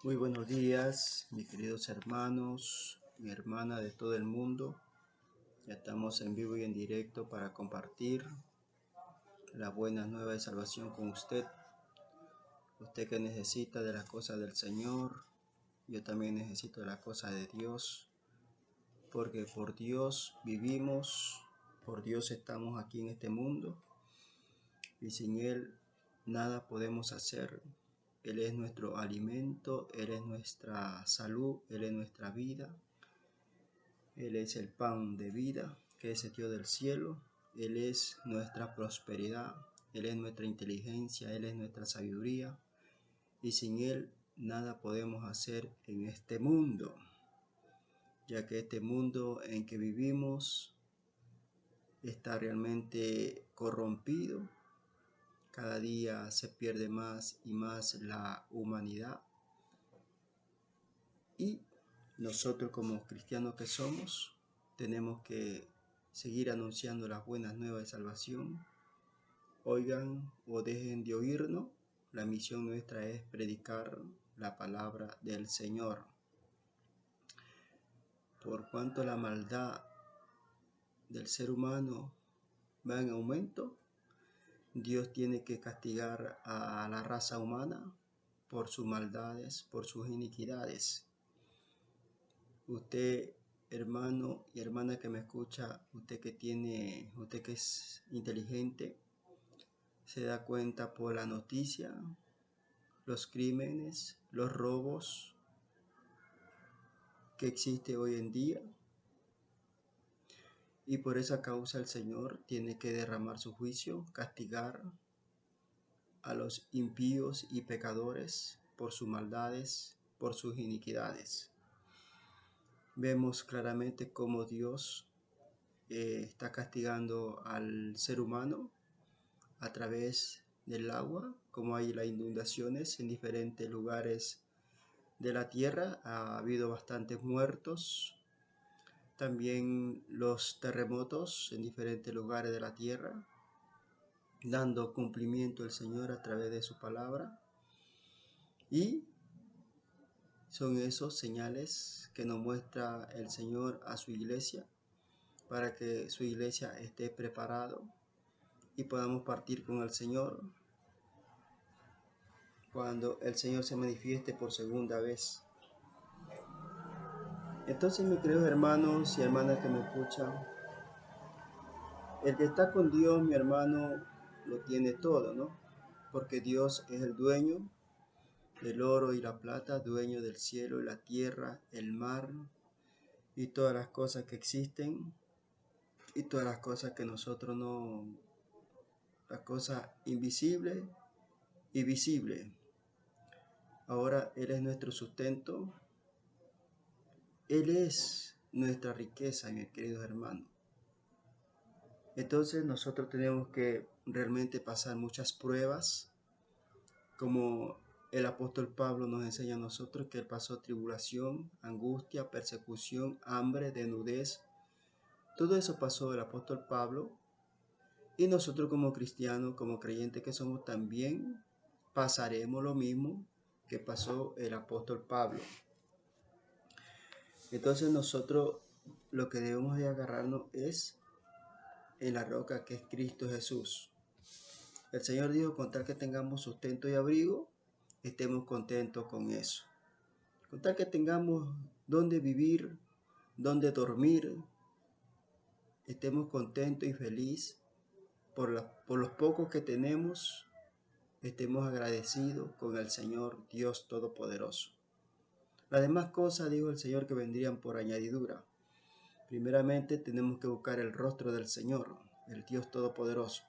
Muy buenos días, mis queridos hermanos y hermanas de todo el mundo. Ya estamos en vivo y en directo para compartir la buena nueva de salvación con usted. Usted que necesita de las cosas del Señor, yo también necesito de las cosas de Dios, porque por Dios vivimos, por Dios estamos aquí en este mundo y sin Él nada podemos hacer. Él es nuestro alimento, Él es nuestra salud, Él es nuestra vida. Él es el pan de vida que descendió del cielo. Él es nuestra prosperidad. Él es nuestra inteligencia. Él es nuestra sabiduría. Y sin Él nada podemos hacer en este mundo, ya que este mundo en que vivimos está realmente corrompido. Cada día se pierde más y más la humanidad. Y nosotros como cristianos que somos, tenemos que seguir anunciando las buenas nuevas de salvación. Oigan o dejen de oírnos. La misión nuestra es predicar la palabra del Señor. Por cuanto la maldad del ser humano va en aumento, Dios tiene que castigar a la raza humana por sus maldades, por sus iniquidades. Usted, hermano y hermana que me escucha, usted que es inteligente, se da cuenta por la noticia, los crímenes, los robos que existe hoy en día. Y por esa causa el Señor tiene que derramar su juicio, castigar a los impíos y pecadores por sus maldades, por sus iniquidades. Vemos claramente cómo Dios está castigando al ser humano a través del agua, como hay las inundaciones en diferentes lugares de la tierra. Ha habido bastantes muertos. También los terremotos en diferentes lugares de la tierra, dando cumplimiento al Señor a través de su palabra. Y son esos señales que nos muestra el Señor a su iglesia, para que su iglesia esté preparado y podamos partir con el Señor cuando el Señor se manifieste por segunda vez. Entonces, mis queridos hermanos y hermanas que me escuchan, el que está con Dios, mi hermano, lo tiene todo, ¿no? Porque Dios es el dueño del oro y la plata, dueño del cielo y la tierra, el mar y todas las cosas que existen y todas las cosas que nosotros no, las cosas invisibles y visibles. Ahora Él es nuestro sustento. Él es nuestra riqueza, mis queridos hermanos. Entonces nosotros tenemos que realmente pasar muchas pruebas, como el apóstol Pablo nos enseña a nosotros que él pasó tribulación, angustia, persecución, hambre, desnudez. Todo eso pasó el apóstol Pablo, y nosotros como cristianos, como creyentes que somos, también pasaremos lo mismo que pasó el apóstol Pablo. Entonces nosotros lo que debemos de agarrarnos es en la roca que es Cristo Jesús. El Señor dijo, con tal que tengamos sustento y abrigo, estemos contentos con eso. Con tal que tengamos dónde vivir, dónde dormir, estemos contentos y felices por los pocos que tenemos, estemos agradecidos con el Señor Dios Todopoderoso. Las demás cosas, dijo el Señor, que vendrían por añadidura. Primeramente tenemos que buscar el rostro del Señor, el Dios Todopoderoso.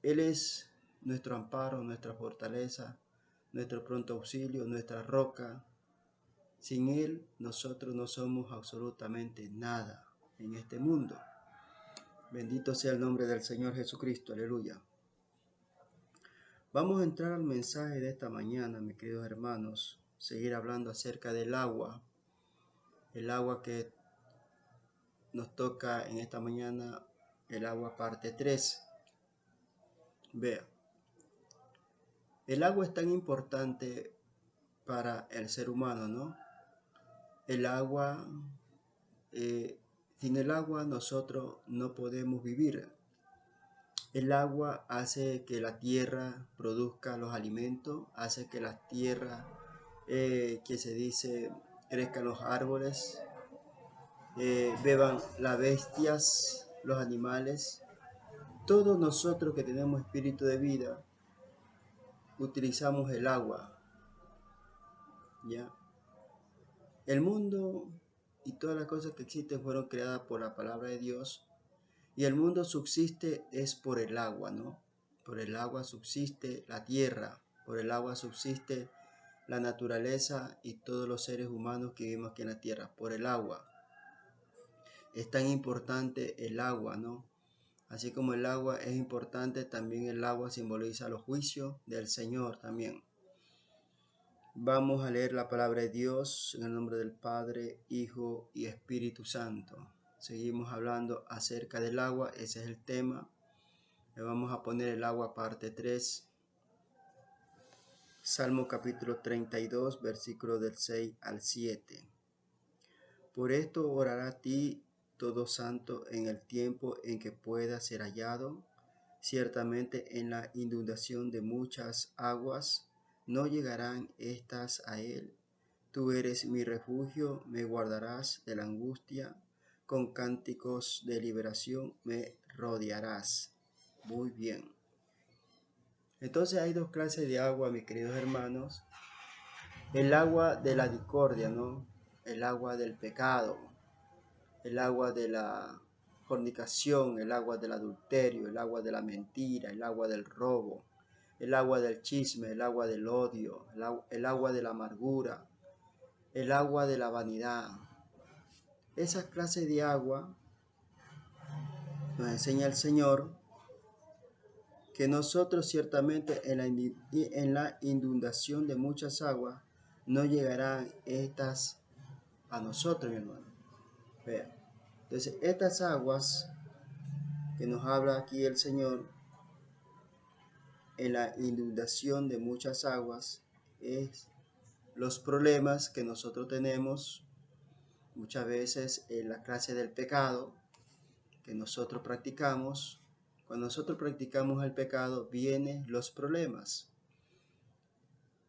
Él es nuestro amparo, nuestra fortaleza, nuestro pronto auxilio, nuestra roca. Sin Él nosotros no somos absolutamente nada en este mundo. Bendito sea el nombre del Señor Jesucristo, aleluya. Vamos a entrar al mensaje de esta mañana, mis queridos hermanos, seguir hablando acerca del agua, el agua que nos toca en esta mañana, el agua parte 3. Vea, el agua es tan importante para el ser humano, ¿no? El agua, sin el agua nosotros no podemos vivir. El agua hace que la tierra produzca los alimentos, hace que la tierra, que se dice, crezcan los árboles, beban las bestias, los animales. Todos nosotros que tenemos espíritu de vida, utilizamos el agua, ¿ya? El mundo y todas las cosas que existen fueron creadas por la palabra de Dios, y el mundo subsiste es por el agua, ¿no? Por el agua subsiste la tierra, por el agua subsiste la naturaleza y todos los seres humanos que vivimos aquí en la tierra, por el agua. Es tan importante el agua, ¿no? Así como el agua es importante, también el agua simboliza los juicios del Señor también. Vamos a leer la palabra de Dios en el nombre del Padre, Hijo y Espíritu Santo. Seguimos hablando acerca del agua, ese es el tema. Le vamos a poner el agua parte 3. Salmo capítulo 32, versículo del 6 al 7. Por esto orará a ti todo santo en el tiempo en que pueda ser hallado. Ciertamente en la inundación de muchas aguas no llegarán estas a él. Tú eres mi refugio, me guardarás de la angustia, con cánticos de liberación me rodearás. Muy bien. Entonces hay dos clases de agua, mis queridos hermanos. El agua de la discordia, ¿no? El agua del pecado, el agua de la fornicación, el agua del adulterio, el agua de la mentira, el agua del robo, el agua del chisme, el agua del odio, el agua de la amargura, el agua de la vanidad. Esa clase de agua nos enseña el Señor que nosotros ciertamente en la inundación de muchas aguas no llegarán estas a nosotros, mi hermano. Vean. Entonces, estas aguas que nos habla aquí el Señor en la inundación de muchas aguas es los problemas que nosotros tenemos muchas veces en la clase del pecado que nosotros practicamos. Cuando nosotros practicamos el pecado vienen los problemas.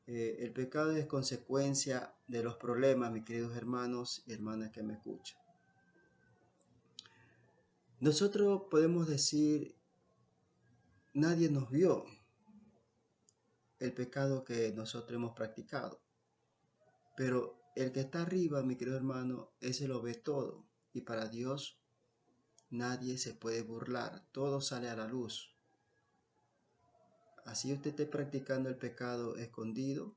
El pecado es consecuencia de los problemas, mis queridos hermanos y hermanas que me escuchan. Nosotros podemos decir, nadie nos vio el pecado que nosotros hemos practicado. Pero el que está arriba, mi querido hermano, ese lo ve todo. Y para Dios nadie se puede burlar. Todo sale a la luz. Así usted esté practicando el pecado escondido,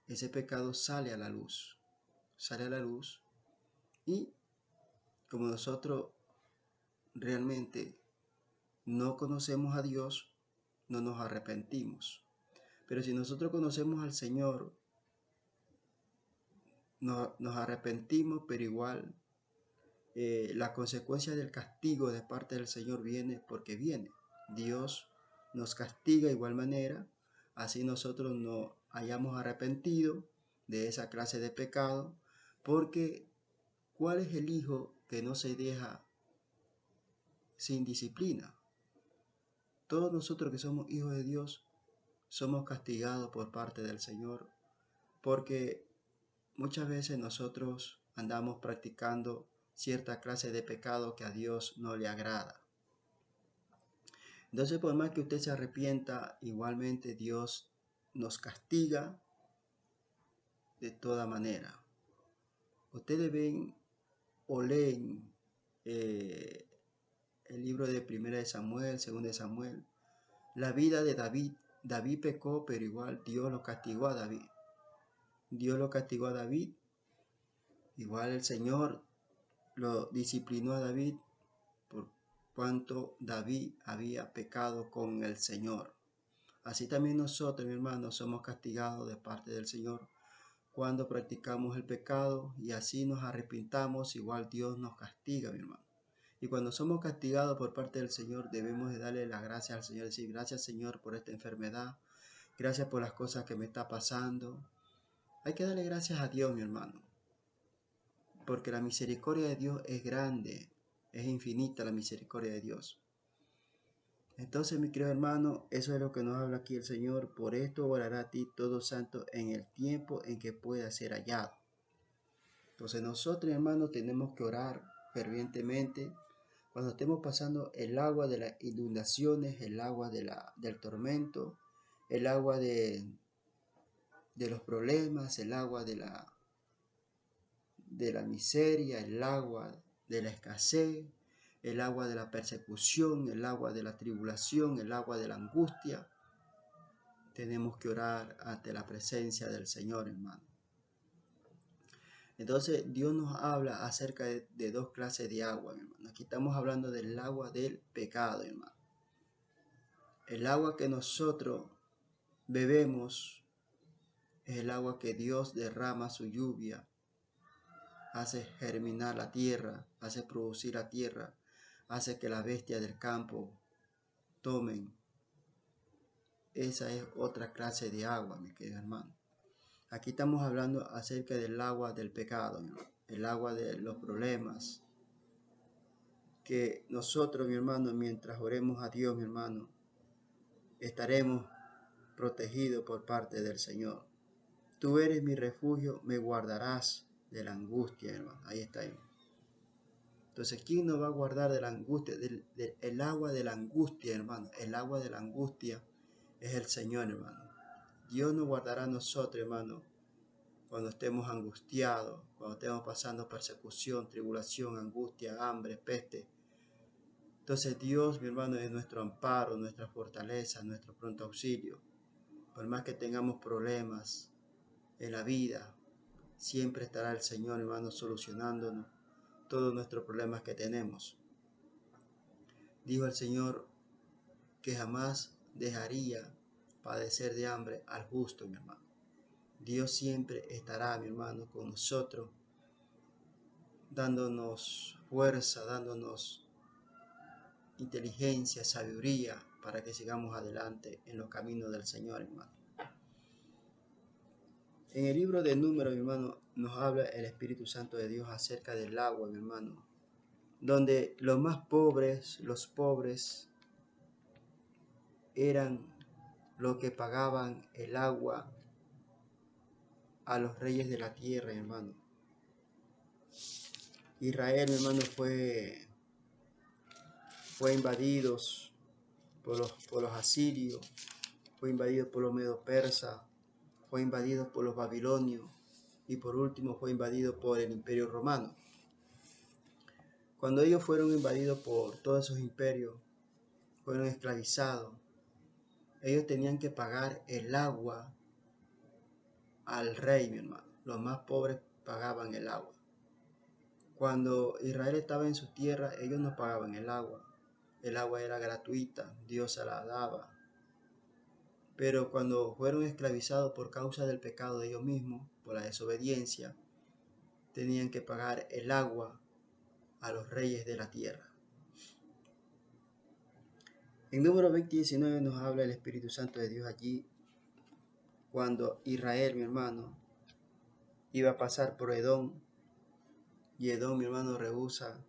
ese pecado sale a la luz. Sale a la luz. Y como nosotros realmente no conocemos a Dios, no nos arrepentimos. Pero si nosotros conocemos al Señor, nos arrepentimos, pero igual la consecuencia del castigo de parte del Señor viene porque viene. Dios nos castiga de igual manera, así nosotros nos hayamos arrepentido de esa clase de pecado, porque ¿cuál es el hijo que no se deja sin disciplina? Todos nosotros que somos hijos de Dios somos castigados por parte del Señor, porque muchas veces nosotros andamos practicando cierta clase de pecado que a Dios no le agrada. Entonces, por más que usted se arrepienta, igualmente Dios nos castiga de toda manera. Ustedes ven o leen el libro de 1 de Samuel, 2 de Samuel, la vida de David. David pecó, pero igual Dios lo castigó a David. Dios lo castigó a David. Igual el Señor lo disciplinó a David por cuanto David había pecado con el Señor. Así también nosotros, mi hermano, somos castigados de parte del Señor cuando practicamos el pecado y así nos arrepintamos, igual Dios nos castiga, mi hermano. Y cuando somos castigados por parte del Señor, debemos de darle las gracias al Señor, decir gracias Señor por esta enfermedad, gracias por las cosas que me está pasando, Hay que darle gracias a Dios, mi hermano, porque la misericordia de Dios es grande, es infinita la misericordia de Dios. Entonces, mi querido hermano, eso es lo que nos habla aquí el Señor. Por esto orará a ti todo santo en el tiempo en que pueda ser hallado. Entonces nosotros, hermanos, tenemos que orar fervientemente cuando estemos pasando el agua de las inundaciones, el agua del tormento, el agua de los problemas, el agua de la miseria, el agua de la escasez, el agua de la persecución, el agua de la tribulación, el agua de la angustia. Tenemos que orar ante la presencia del Señor, hermano. Entonces Dios nos habla acerca de dos clases de agua, hermano. Aquí estamos hablando del agua del pecado, hermano. El agua que nosotros bebemos es el agua que Dios derrama su lluvia, hace germinar la tierra, hace producir la tierra, hace que las bestias del campo tomen. Esa es otra clase de agua, mi querido hermano. Aquí estamos hablando acerca del agua del pecado, el agua de los problemas. Que nosotros, mi hermano, mientras oremos a Dios, mi hermano, estaremos protegidos por parte del Señor. Tú eres mi refugio, me guardarás de la angustia, hermano. Ahí está. Entonces, ¿quién nos va a guardar de la angustia? El agua de la angustia, hermano. El agua de la angustia es el Señor, hermano. Dios nos guardará a nosotros, hermano, cuando estemos angustiados, cuando estemos pasando persecución, tribulación, angustia, hambre, peste. Entonces Dios, mi hermano, es nuestro amparo, nuestra fortaleza, nuestro pronto auxilio. Por más que tengamos problemas en la vida, siempre estará el Señor, hermano, solucionándonos todos nuestros problemas que tenemos. Dijo el Señor que jamás dejaría padecer de hambre al justo, mi hermano. Dios siempre estará, mi hermano, con nosotros, dándonos fuerza, dándonos inteligencia, sabiduría, para que sigamos adelante en los caminos del Señor, hermano. En el libro de Números, mi hermano, nos habla el Espíritu Santo de Dios acerca del agua, mi hermano, donde los más pobres, los pobres, eran los que pagaban el agua a los reyes de la tierra, hermano. Israel, mi hermano, fue invadido por los asirios, fue invadido por los medo persas, fue invadido por los babilonios y por último fue invadido por el imperio romano. Cuando ellos fueron invadidos por todos esos imperios, fueron esclavizados, ellos tenían que pagar el agua al rey, mi hermano. Los más pobres pagaban el agua. Cuando Israel estaba en su tierra, ellos no pagaban el agua. El agua era gratuita, Dios se la daba. Pero cuando fueron esclavizados por causa del pecado de ellos mismos, por la desobediencia, tenían que pagar el agua a los reyes de la tierra. En número 20:19 nos habla el Espíritu Santo de Dios allí, cuando Israel, mi hermano, iba a pasar por Edom, y Edom, mi hermano, rehúsa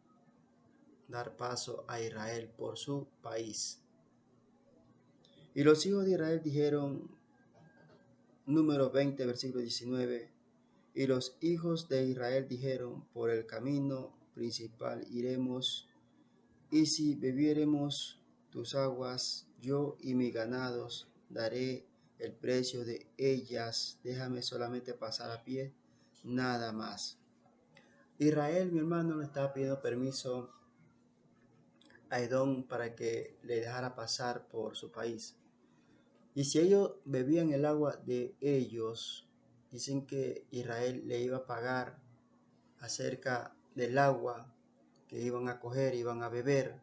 dar paso a Israel por su país. Y los hijos de Israel dijeron, número 20, versículo 19, y los hijos de Israel dijeron, por el camino principal iremos, y si bebiéremos tus aguas, yo y mis ganados daré el precio de ellas, déjame solamente pasar a pie, nada más. Israel, mi hermano, le estaba pidiendo permiso a Edom para que le dejara pasar por su país. Y si ellos bebían el agua de ellos, dicen que Israel le iba a pagar acerca del agua que iban a coger, iban a beber.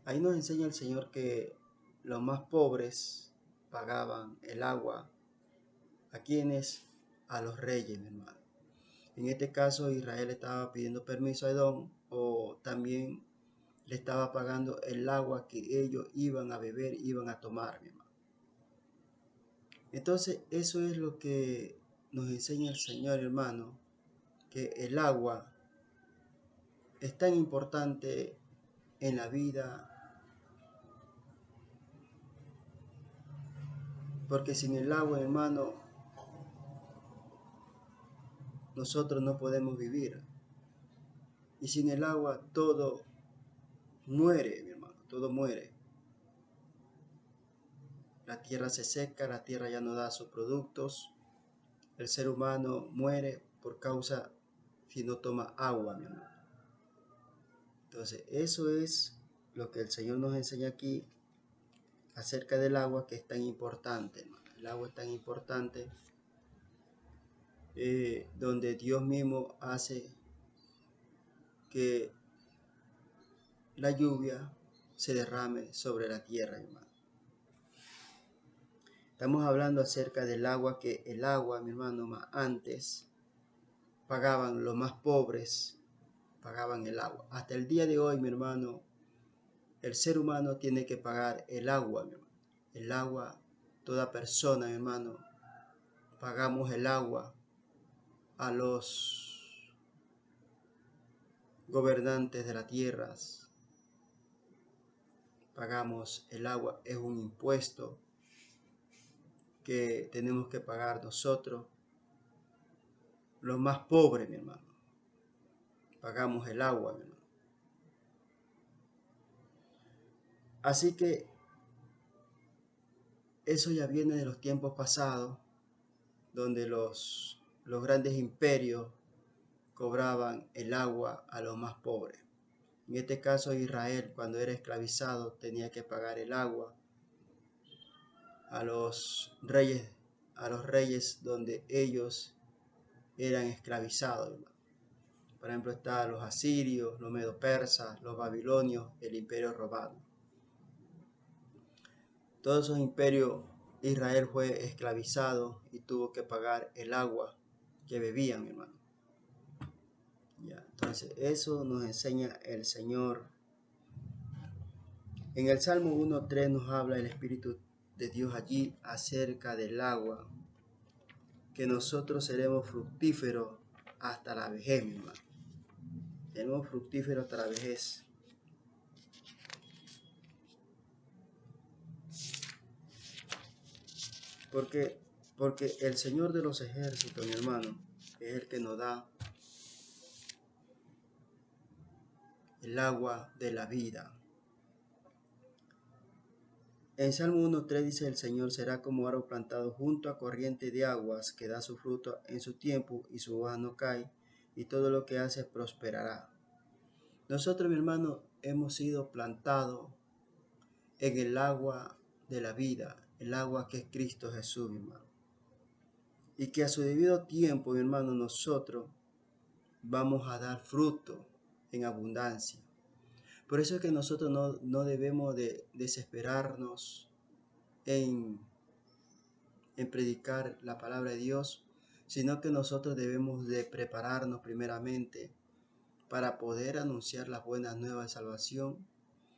Ahí nos enseña el Señor que los más pobres pagaban el agua. ¿A quiénes? A los reyes, mi hermano. En este caso, Israel estaba pidiendo permiso a Edom, o también le estaba pagando el agua que ellos iban a beber, iban a tomar, mi hermano. Entonces, eso es lo que nos enseña el Señor, hermano, que el agua es tan importante en la vida, porque sin el agua, hermano, nosotros no podemos vivir. Y sin el agua todo muere, mi hermano, todo muere. La tierra se seca, la tierra ya no da sus productos. El ser humano muere por causa si no toma agua, mi hermano. Entonces, eso es lo que el Señor nos enseña aquí acerca del agua, que es tan importante, hermano. El agua es tan importante, donde Dios mismo hace que la lluvia se derrame sobre la tierra, hermano. Estamos hablando acerca del agua, que el agua, mi hermano, más antes pagaban los más pobres, pagaban el agua. Hasta el día de hoy, mi hermano, el ser humano tiene que pagar el agua, mi hermano. El agua, toda persona, mi hermano, pagamos el agua a los gobernantes de las tierras. Pagamos el agua, es un impuesto que tenemos que pagar nosotros, los más pobres, mi hermano. Pagamos el agua, mi hermano. Así que eso ya viene de los tiempos pasados, donde los grandes imperios cobraban el agua a los más pobres. En este caso, Israel, cuando era esclavizado, tenía que pagar el agua a los reyes donde ellos eran esclavizados, hermano. Por ejemplo, están los asirios, los medo-persas, los babilonios, el imperio romano. Todos esos imperios, Israel fue esclavizado y tuvo que pagar el agua que bebían, mi hermano. Ya, entonces, eso nos enseña el Señor. En el Salmo 1:3 nos habla el Espíritu de Dios allí acerca del agua, que nosotros seremos fructíferos hasta la vejez, mi hermano. Seremos fructíferos hasta la vejez. Porque el Señor de los ejércitos, mi hermano, es el que nos da el agua de la vida. En Salmo 1:3 dice: el Señor será como árbol plantado junto a corriente de aguas, que da su fruto en su tiempo y su hoja no cae, y todo lo que hace prosperará. Nosotros, mi hermano, hemos sido plantados en el agua de la vida, el agua que es Cristo Jesús, mi hermano. Y que a su debido tiempo, mi hermano, nosotros vamos a dar fruto en abundancia. Por eso es que nosotros no debemos de desesperarnos en predicar la palabra de Dios, sino que nosotros debemos de prepararnos primeramente para poder anunciar las buenas nuevas de salvación,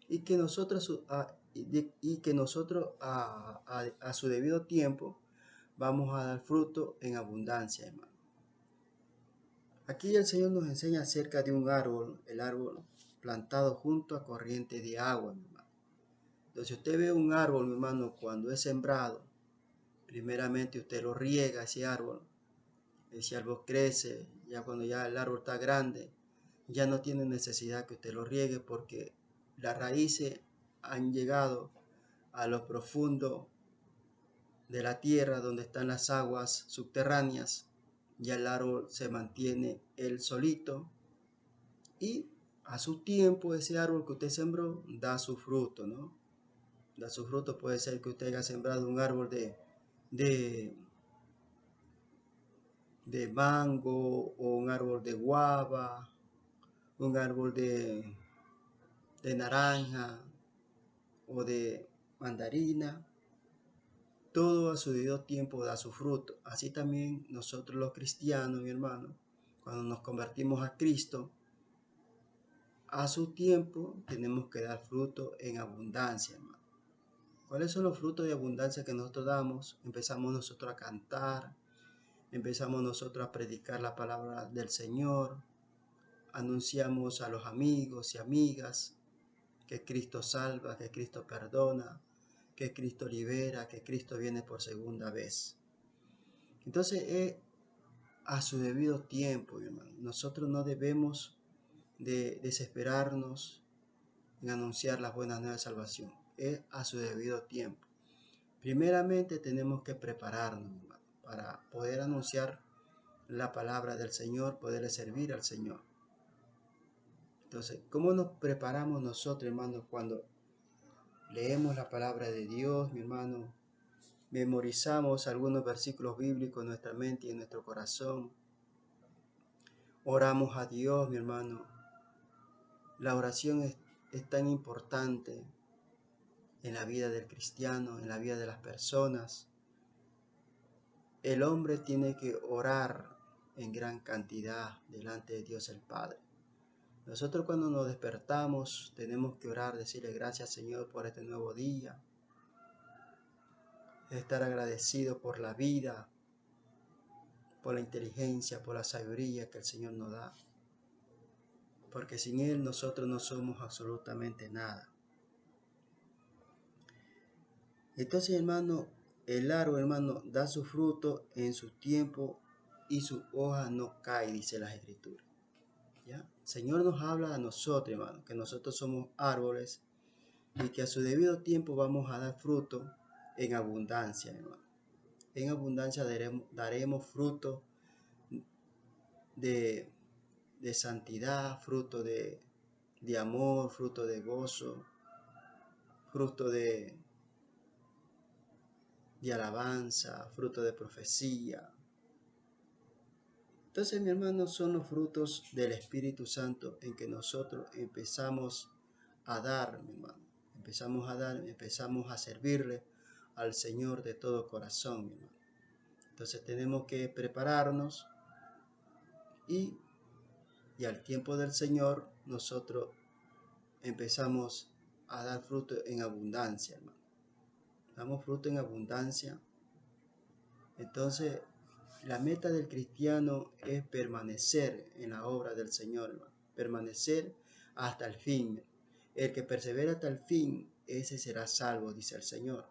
y que nosotros a su debido tiempo vamos a dar fruto en abundancia, hermano. Aquí el Señor nos enseña acerca de un árbol, el árbol plantado junto a corriente de agua, mi hermano. Entonces, si usted ve un árbol, mi hermano, cuando es sembrado, primeramente usted lo riega, ese árbol crece. Ya cuando ya el árbol está grande, ya no tiene necesidad que usted lo riegue, porque las raíces han llegado a lo profundo de la tierra, donde están las aguas subterráneas. Ya el árbol se mantiene él solito, y a su tiempo ese árbol que usted sembró da su fruto, ¿no? Da su fruto. Puede ser que usted haya sembrado un árbol de mango, o un árbol de guava, un árbol de naranja o de mandarina. Todo a su debido tiempo da su fruto. Así también nosotros los cristianos, mi hermano, cuando nos convertimos a Cristo, a su tiempo tenemos que dar fruto en abundancia, hermano. ¿Cuáles son los frutos de abundancia que nosotros damos? Empezamos nosotros a cantar, empezamos nosotros a predicar la palabra del Señor, anunciamos a los amigos y amigas que Cristo salva, que Cristo perdona, que Cristo libera, que Cristo viene por segunda vez. Entonces es a su debido tiempo, hermano. Nosotros no debemos de desesperarnos en anunciar las buenas nuevas de salvación. Es a su debido tiempo. Primeramente tenemos que prepararnos, hermano, para poder anunciar la palabra del Señor, poderle servir al Señor. Entonces, ¿cómo nos preparamos nosotros, hermano, cuando leemos la palabra de Dios, mi hermano? Memorizamos algunos versículos bíblicos en nuestra mente y en nuestro corazón. Oramos a Dios, mi hermano. La oración es tan importante en la vida del cristiano, en la vida de las personas. El hombre tiene que orar en gran cantidad delante de Dios el Padre. Nosotros cuando nos despertamos tenemos que orar, decirle gracias Señor por este nuevo día, estar agradecido por la vida, por la inteligencia, por la sabiduría que el Señor nos da, porque sin Él nosotros no somos absolutamente nada. Entonces, hermano, el árbol, hermano, da su fruto en su tiempo y su hoja no cae, dice las Escrituras. ¿Ya? El Señor nos habla a nosotros, hermano, que nosotros somos árboles y que a su debido tiempo vamos a dar fruto en abundancia, hermano. En abundancia daremos fruto de santidad, fruto de amor, fruto de gozo, fruto de alabanza, fruto de profecía. Entonces, mi hermano, son los frutos del Espíritu Santo en que nosotros empezamos a dar, mi hermano. Empezamos a servirle al Señor de todo corazón, mi hermano. Entonces tenemos que prepararnos y al tiempo del Señor nosotros empezamos a dar fruto en abundancia, hermano. Damos fruto en abundancia. Entonces, la meta del cristiano es permanecer en la obra del Señor, hermano. Permanecer hasta el fin. El que persevera hasta el fin, ese será salvo, dice el Señor.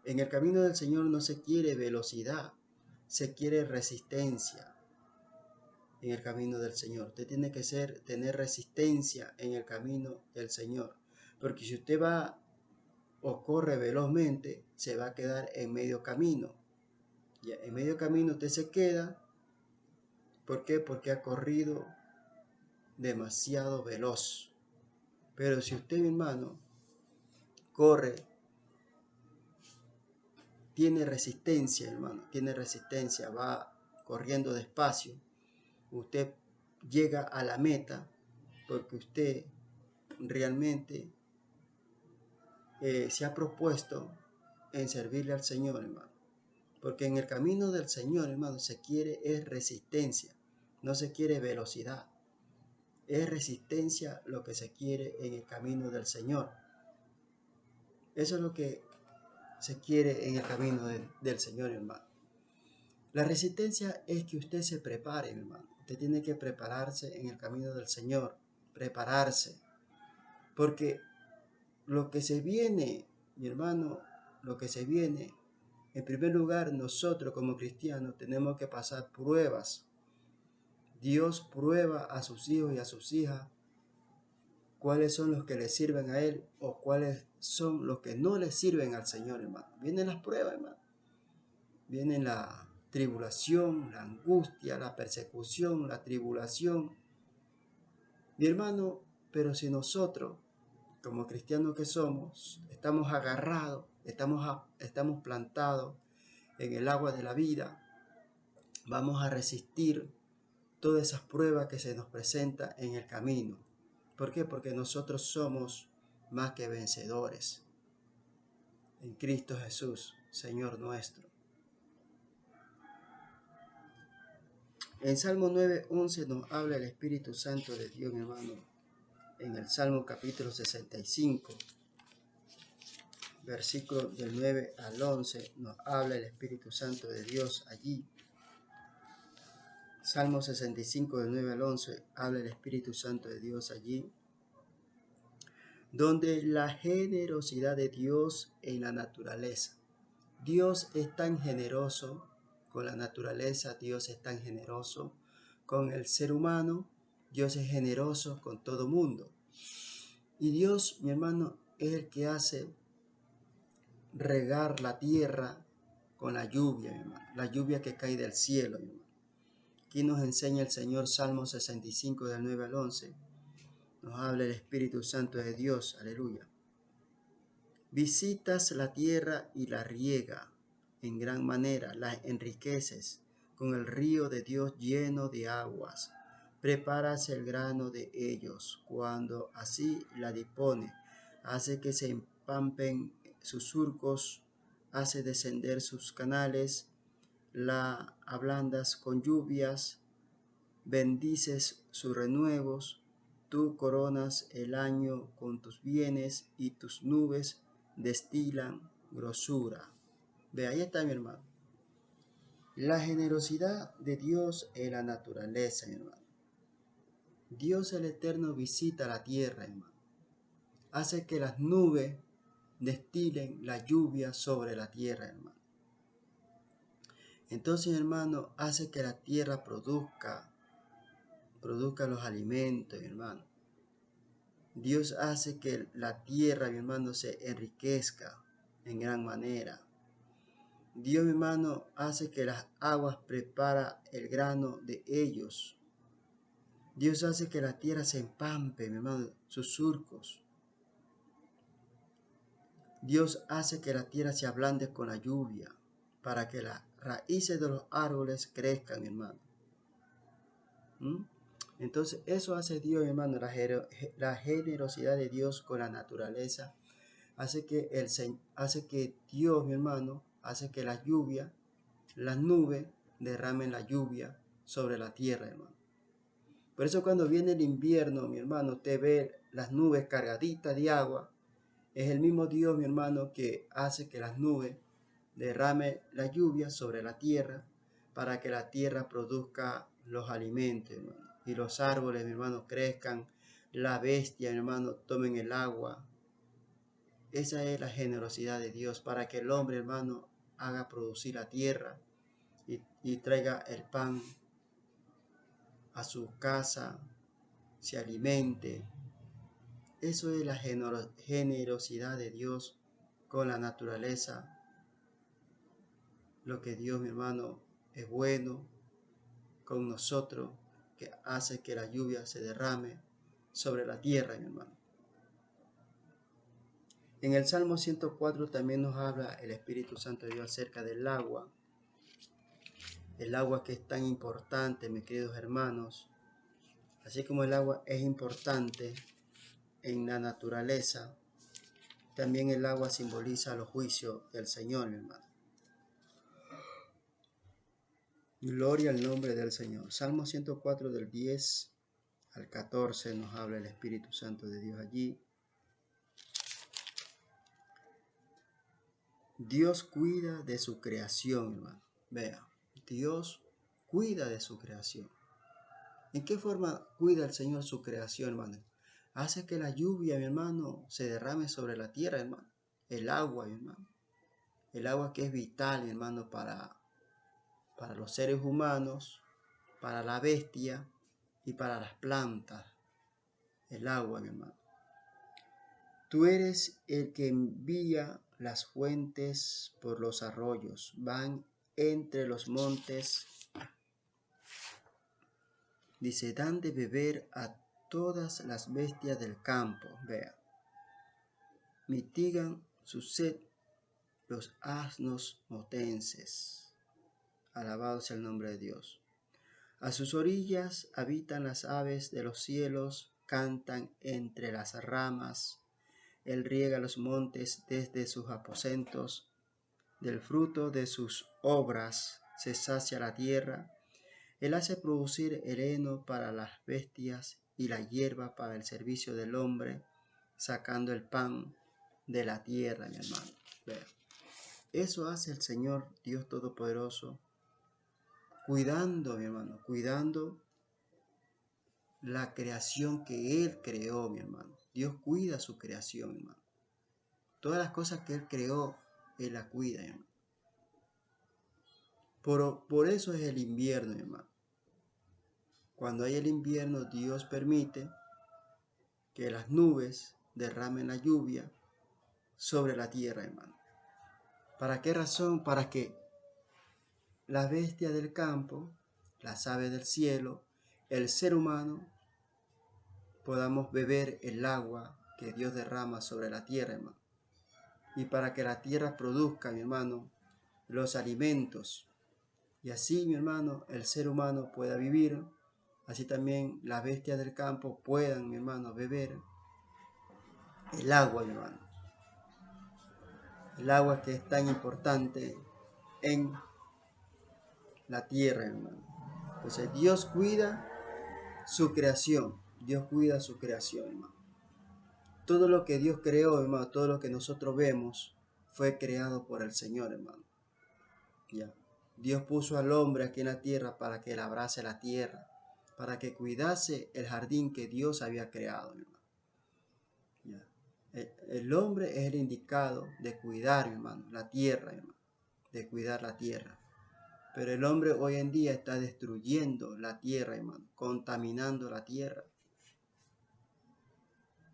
En el camino del Señor no se quiere velocidad, se quiere resistencia. En el camino del Señor, usted tiene que tener resistencia en el camino del Señor. Porque si usted va o corre velozmente, se va a quedar en medio camino. Y en medio camino usted se queda. ¿Por qué? Porque ha corrido demasiado veloz. Pero si usted, mi hermano, corre, tiene resistencia, hermano, tiene resistencia, va corriendo despacio, usted llega a la meta porque usted realmente se ha propuesto en servirle al Señor, hermano. Porque en el camino del Señor, hermano, se quiere es resistencia, no se quiere velocidad. Es resistencia lo que se quiere en el camino del Señor. Eso es lo que se quiere en el camino del Señor, hermano. La resistencia es que usted se prepare, hermano. Usted tiene que prepararse en el camino del Señor. Prepararse. Porque lo que se viene, mi hermano, lo que se viene, en primer lugar, nosotros como cristianos tenemos que pasar pruebas. Dios prueba a sus hijos y a sus hijas cuáles son los que le sirven a Él o cuáles son los que no le sirven al Señor, hermano. Vienen las pruebas, hermano. Vienen la tribulación, la angustia, la persecución, la tribulación. Mi hermano, pero si nosotros, como cristianos que somos, estamos agarrados, estamos plantados en el agua de la vida, vamos a resistir todas esas pruebas que se nos presentan en el camino. ¿Por qué? Porque nosotros somos más que vencedores en Cristo Jesús, Señor nuestro. En Salmo 9:11 nos habla el Espíritu Santo de Dios, mi hermano. En el Salmo capítulo 65 versículo del 9 al 11, nos habla el Espíritu Santo de Dios allí. Salmo 65 del 9 al 11, habla el Espíritu Santo de Dios allí, donde la generosidad de Dios en la naturaleza. Dios es tan generoso con la naturaleza, Dios es tan generoso con el ser humano, Dios es generoso con todo mundo. Y Dios, mi hermano, es el que hace regar la tierra con la lluvia, mi hermano, la lluvia que cae del cielo, mi hermano. Aquí nos enseña el Señor, Salmo 65 del 9 al 11, nos habla el Espíritu Santo de Dios, aleluya. Visitas la tierra y la riega en gran manera, la enriqueces con el río de Dios lleno de aguas. Preparas el grano de ellos, cuando así la dispone, hace que se empampen sus surcos, hace descender sus canales, la ablandas con lluvias, bendices sus renuevos, tú coronas el año con tus bienes y tus nubes destilan grosura. Ve, ahí está, mi hermano. La generosidad de Dios en la naturaleza, mi hermano. Dios el Eterno visita la tierra, hermano. Hace que las nubes destilen la lluvia sobre la tierra, hermano. Entonces, hermano, hace que la tierra produzca los alimentos, mi hermano. Dios hace que la tierra, mi hermano, se enriquezca en gran manera. Dios, mi hermano, hace que las aguas prepara el grano de ellos. Dios hace que la tierra se empampe, mi hermano, sus surcos. Dios hace que la tierra se ablande con la lluvia, para que las raíces de los árboles crezcan, mi hermano. Entonces, eso hace Dios, mi hermano, la generosidad de Dios con la naturaleza. Hace que Dios, mi hermano, hace que la lluvia, las nubes, derramen la lluvia sobre la tierra, hermano. Por eso cuando viene el invierno, mi hermano, usted ve las nubes cargaditas de agua. Es el mismo Dios, mi hermano, que hace que las nubes derrame la lluvia sobre la tierra para que la tierra produzca los alimentos, hermano. Y los árboles, mi hermano, crezcan. La bestia, mi hermano, tomen el agua. Esa es la generosidad de Dios para que el hombre, hermano, haga producir la tierra y traiga el pan a su casa, se alimente. Eso es la generosidad de Dios con la naturaleza. Lo que Dios, mi hermano, es bueno con nosotros, que hace que la lluvia se derrame sobre la tierra, mi hermano. En el Salmo 104 también nos habla el Espíritu Santo de Dios acerca del agua. El agua que es tan importante, mis queridos hermanos. Así como el agua es importante en la naturaleza, también el agua simboliza los juicios del Señor, mi hermano. Gloria al nombre del Señor. Salmo 104 del 10 al 14 nos habla el Espíritu Santo de Dios allí. Dios cuida de su creación, hermano. Vea, Dios cuida de su creación. ¿En qué forma cuida el Señor su creación, hermano? Hace que la lluvia, mi hermano, se derrame sobre la tierra, hermano. El agua, mi hermano. El agua que es vital, mi hermano, para los seres humanos, para la bestia y para las plantas. El agua, mi hermano. Tú eres el que envía las fuentes por los arroyos, van entre los montes. Dice, dan de beber a todas las bestias del campo. Vea, mitigan su sed los asnos motenses. Alabado sea el nombre de Dios. A sus orillas habitan las aves de los cielos, cantan entre las ramas. Él riega los montes desde sus aposentos. Del fruto de sus obras se sacia la tierra. Él hace producir el heno para las bestias y la hierba para el servicio del hombre, sacando el pan de la tierra, mi hermano. Vea, eso hace el Señor Dios Todopoderoso, cuidando, mi hermano, cuidando la creación que Él creó, mi hermano. Dios cuida su creación, mi hermano. Todas las cosas que Él creó, Él las cuida, mi hermano. Por eso es el invierno, mi hermano. Cuando hay el invierno, Dios permite que las nubes derramen la lluvia sobre la tierra, hermano. ¿Para qué razón? Para que las bestias del campo, las aves del cielo, el ser humano, podamos beber el agua que Dios derrama sobre la tierra, hermano. Y para que la tierra produzca, mi hermano, los alimentos. Y así, mi hermano, el ser humano pueda vivir. Así también las bestias del campo puedan, mi hermano, beber el agua, mi hermano. El agua que es tan importante en la tierra, hermano. Entonces Dios cuida su creación. Dios cuida su creación, hermano. Todo lo que Dios creó, hermano, todo lo que nosotros vemos, fue creado por el Señor, hermano. Ya. Dios puso al hombre aquí en la tierra para que labrase la tierra, para que cuidase el jardín que Dios había creado, hermano. Ya. El hombre es el indicado de cuidar, hermano, la tierra, hermano, de cuidar la tierra. Pero el hombre hoy en día está destruyendo la tierra, hermano, contaminando la tierra.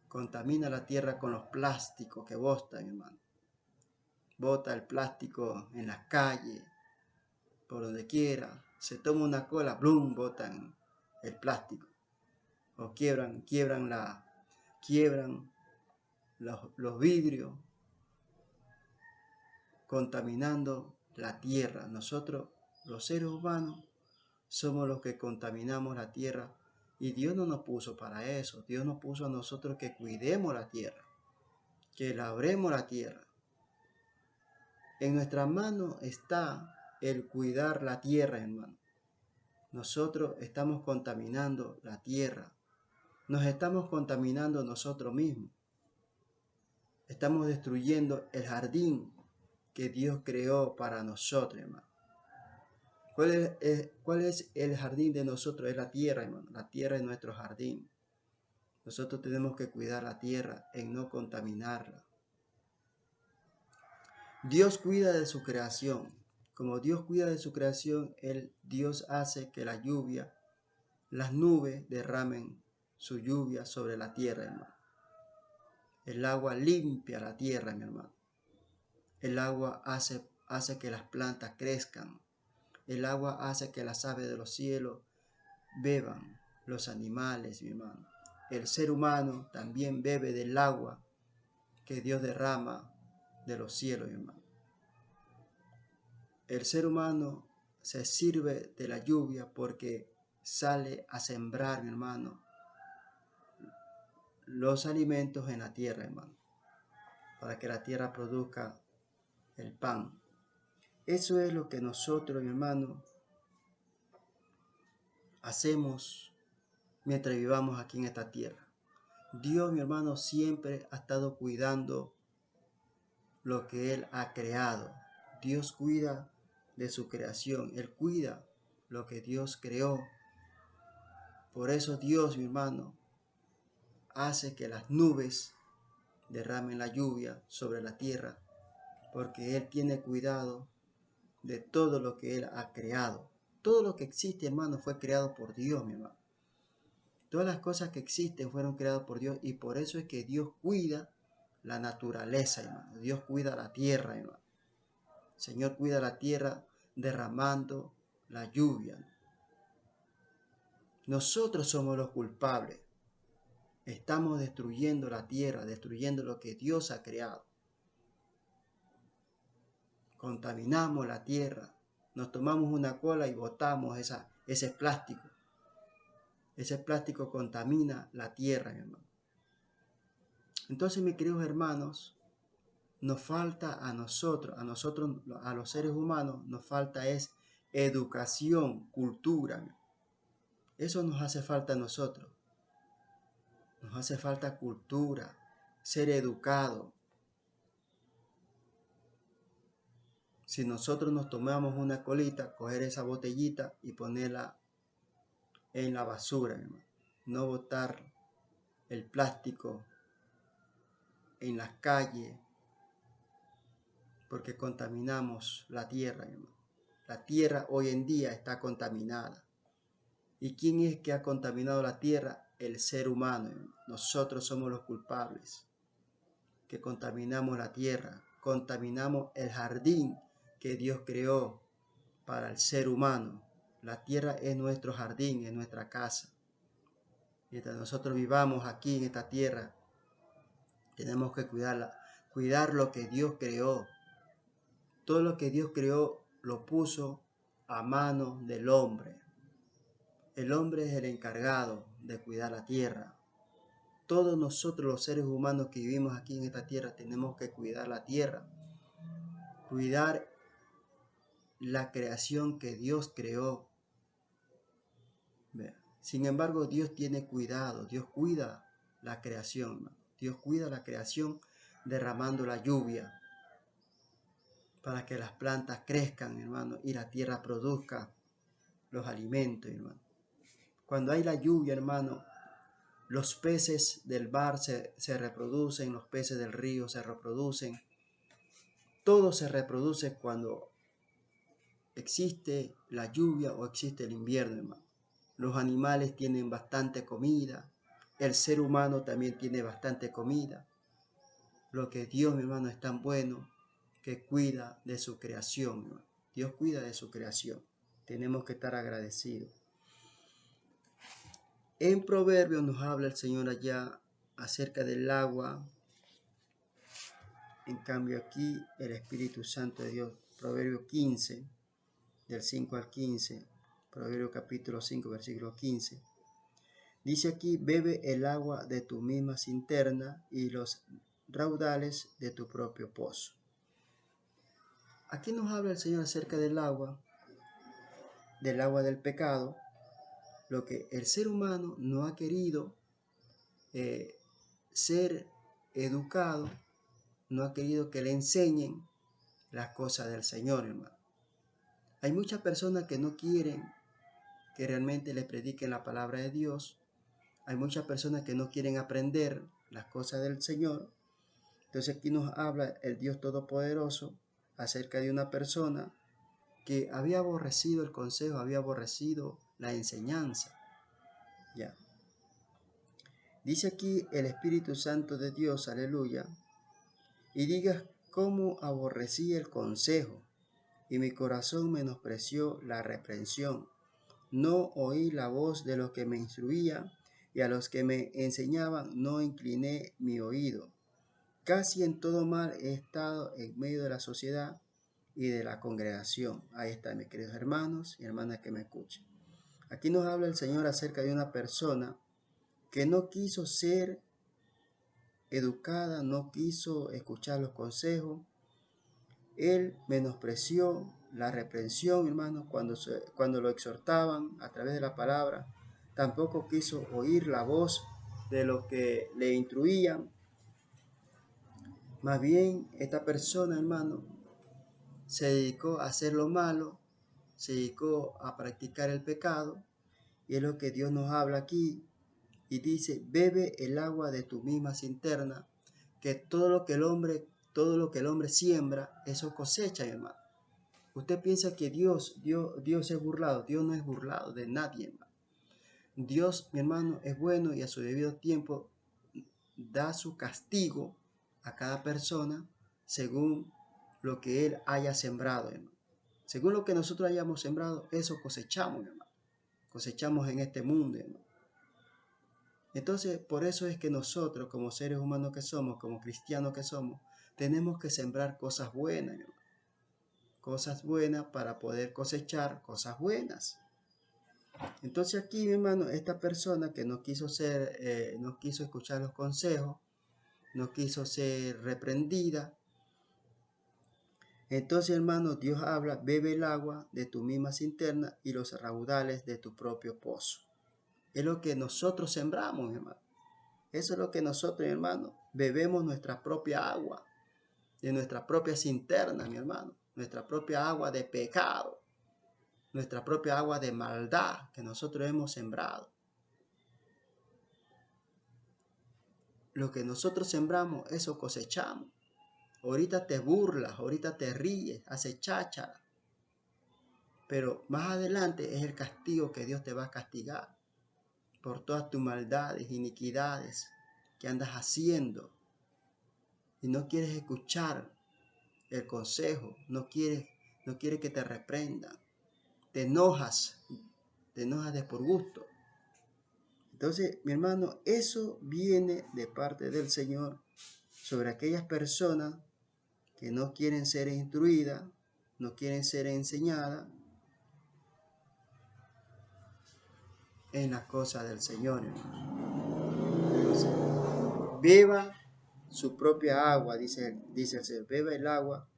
Contamina la tierra con los plásticos que botan, hermano. Bota el plástico en las calles, por donde quiera. Se toma una cola, ¡blum!, botan el plástico. O quiebran los vidrios, contaminando la tierra. Nosotros, los seres humanos, somos los que contaminamos la tierra. Y Dios no nos puso para eso. Dios nos puso a nosotros que cuidemos la tierra, que labremos la tierra. En nuestra mano está el cuidar la tierra, hermano. Nosotros estamos contaminando la tierra. Nos estamos contaminando nosotros mismos. Estamos destruyendo el jardín que Dios creó para nosotros, hermano. ¿Cuál es el jardín de nosotros? Es la tierra, hermano. La tierra es nuestro jardín. Nosotros tenemos que cuidar la tierra en no contaminarla. Dios cuida de su creación. Como Dios cuida de su creación, Dios hace que la lluvia, las nubes derramen su lluvia sobre la tierra, hermano. El agua limpia la tierra, mi hermano. El agua hace que las plantas crezcan. El agua hace que las aves de los cielos beban, los animales, mi hermano. El ser humano también bebe del agua que Dios derrama de los cielos, mi hermano. El ser humano se sirve de la lluvia porque sale a sembrar, mi hermano, los alimentos en la tierra, hermano, para que la tierra produzca el pan. Eso es lo que nosotros, mi hermano, hacemos mientras vivamos aquí en esta tierra. Dios, mi hermano, siempre ha estado cuidando lo que Él ha creado. Dios cuida de su creación. Él cuida lo que Dios creó. Por eso Dios, mi hermano, hace que las nubes derramen la lluvia sobre la tierra, porque Él tiene cuidado de todo lo que Él ha creado. Todo lo que existe, hermano, fue creado por Dios, mi hermano. Todas las cosas que existen fueron creadas por Dios y por eso es que Dios cuida la naturaleza, hermano. Dios cuida la tierra, hermano. El Señor cuida la tierra derramando la lluvia. Nosotros somos los culpables. Estamos destruyendo la tierra, destruyendo lo que Dios ha creado. Contaminamos la tierra. Nos tomamos una cola y botamos ese plástico. Ese plástico contamina la tierra, mi hermano. Entonces, mis queridos hermanos, nos falta a nosotros, a los seres humanos, nos falta es educación, cultura. Eso nos hace falta a nosotros. Nos hace falta cultura, ser educado. Si nosotros nos tomamos una colita, coger esa botellita y ponerla en la basura, hermano. No botar el plástico en las calles, porque contaminamos la tierra, hermano. La tierra hoy en día está contaminada. ¿Y quién es que ha contaminado la tierra? El ser humano, hermano. Nosotros somos los culpables que contaminamos la tierra, contaminamos el jardín que Dios creó para el ser humano. La tierra es nuestro jardín, es nuestra casa. Mientras nosotros vivamos aquí en esta tierra, tenemos que cuidarla, cuidar lo que Dios creó. Todo lo que Dios creó lo puso a mano del hombre. El hombre es el encargado de cuidar la tierra. Todos nosotros los seres humanos que vivimos aquí en esta tierra tenemos que cuidar la tierra. Cuidar la creación que Dios creó. Sin embargo, Dios tiene cuidado, Dios cuida la creación, Dios cuida la creación derramando la lluvia para que las plantas crezcan, hermano, y la tierra produzca los alimentos, hermano. Cuando hay la lluvia, hermano, los peces del mar se reproducen, los peces del río se reproducen. Todo se reproduce cuando existe la lluvia o existe el invierno, hermano. Los animales tienen bastante comida. El ser humano también tiene bastante comida. Lo que Dios, mi hermano, es tan bueno que cuida de su creación, hermano. Dios cuida de su creación. Tenemos que estar agradecidos. En Proverbios nos habla el Señor allá acerca del agua. En cambio aquí el Espíritu Santo de Dios, Proverbio 15, del 5 al 15, Proverbio capítulo 5, versículo 15. Dice aquí, bebe el agua de tu misma cisterna y los raudales de tu propio pozo. Aquí nos habla el Señor acerca del agua del pecado, lo que el ser humano no ha querido ser educado, no ha querido que le enseñen las cosas del Señor, hermano. Hay muchas personas que no quieren que realmente les prediquen la palabra de Dios. Hay muchas personas que no quieren aprender las cosas del Señor. Entonces aquí nos habla el Dios Todopoderoso acerca de una persona que había aborrecido el consejo, había aborrecido la enseñanza. Ya. Dice aquí el Espíritu Santo de Dios, aleluya, y digas cómo aborrecí el consejo, y mi corazón menospreció la reprensión. No oí la voz de los que me instruían, y a los que me enseñaban no incliné mi oído. Casi en todo mal he estado en medio de la sociedad y de la congregación. Ahí está, mis queridos hermanos y hermanas que me escuchen. Aquí nos habla el Señor acerca de una persona que no quiso ser educada, no quiso escuchar los consejos. Él menospreció la reprensión, hermano, cuando lo exhortaban a través de la palabra. Tampoco quiso oír la voz de los que le instruían. Más bien, esta persona, hermano, se dedicó a hacer lo malo, se dedicó a practicar el pecado, y es lo que Dios nos habla aquí, y dice, bebe el agua de tu misma cisterna, que todo lo que el hombre siembra, eso cosecha, hermano. Usted piensa que Dios es burlado. Dios no es burlado de nadie, hermano. Dios, mi hermano, es bueno y a su debido tiempo da su castigo a cada persona según lo que Él haya sembrado, hermano. Según lo que nosotros hayamos sembrado, eso cosechamos, hermano. Cosechamos en este mundo, hermano. Entonces, por eso es que nosotros, como seres humanos que somos, como cristianos que somos, tenemos que sembrar cosas buenas, hermano. Cosas buenas para poder cosechar cosas buenas. Entonces aquí, mi hermano, esta persona que no quiso escuchar los consejos, no quiso ser reprendida. Entonces, hermano, Dios habla, bebe el agua de tu misma cisterna y los raudales de tu propio pozo. Es lo que nosotros sembramos, hermano. Eso es lo que nosotros, hermano, bebemos nuestra propia agua, de nuestra propia cisterna, mi hermano. nuestra propia agua de pecado, nuestra propia agua de maldad que nosotros hemos sembrado. Lo que nosotros sembramos, eso cosechamos. Ahorita te burlas, ahorita te ríes, haces cháchara. Pero más adelante es el castigo que Dios te va a castigar por todas tus maldades, iniquidades que andas haciendo. Y no quieres escuchar el consejo, no quieres que te reprendan. Te enojas de por gusto. Entonces, mi hermano, eso viene de parte del Señor sobre aquellas personas que no quieren ser instruidas, no quieren ser enseñadas en las cosas del Señor. Entonces, beba su propia agua, dice el Señor, beba el agua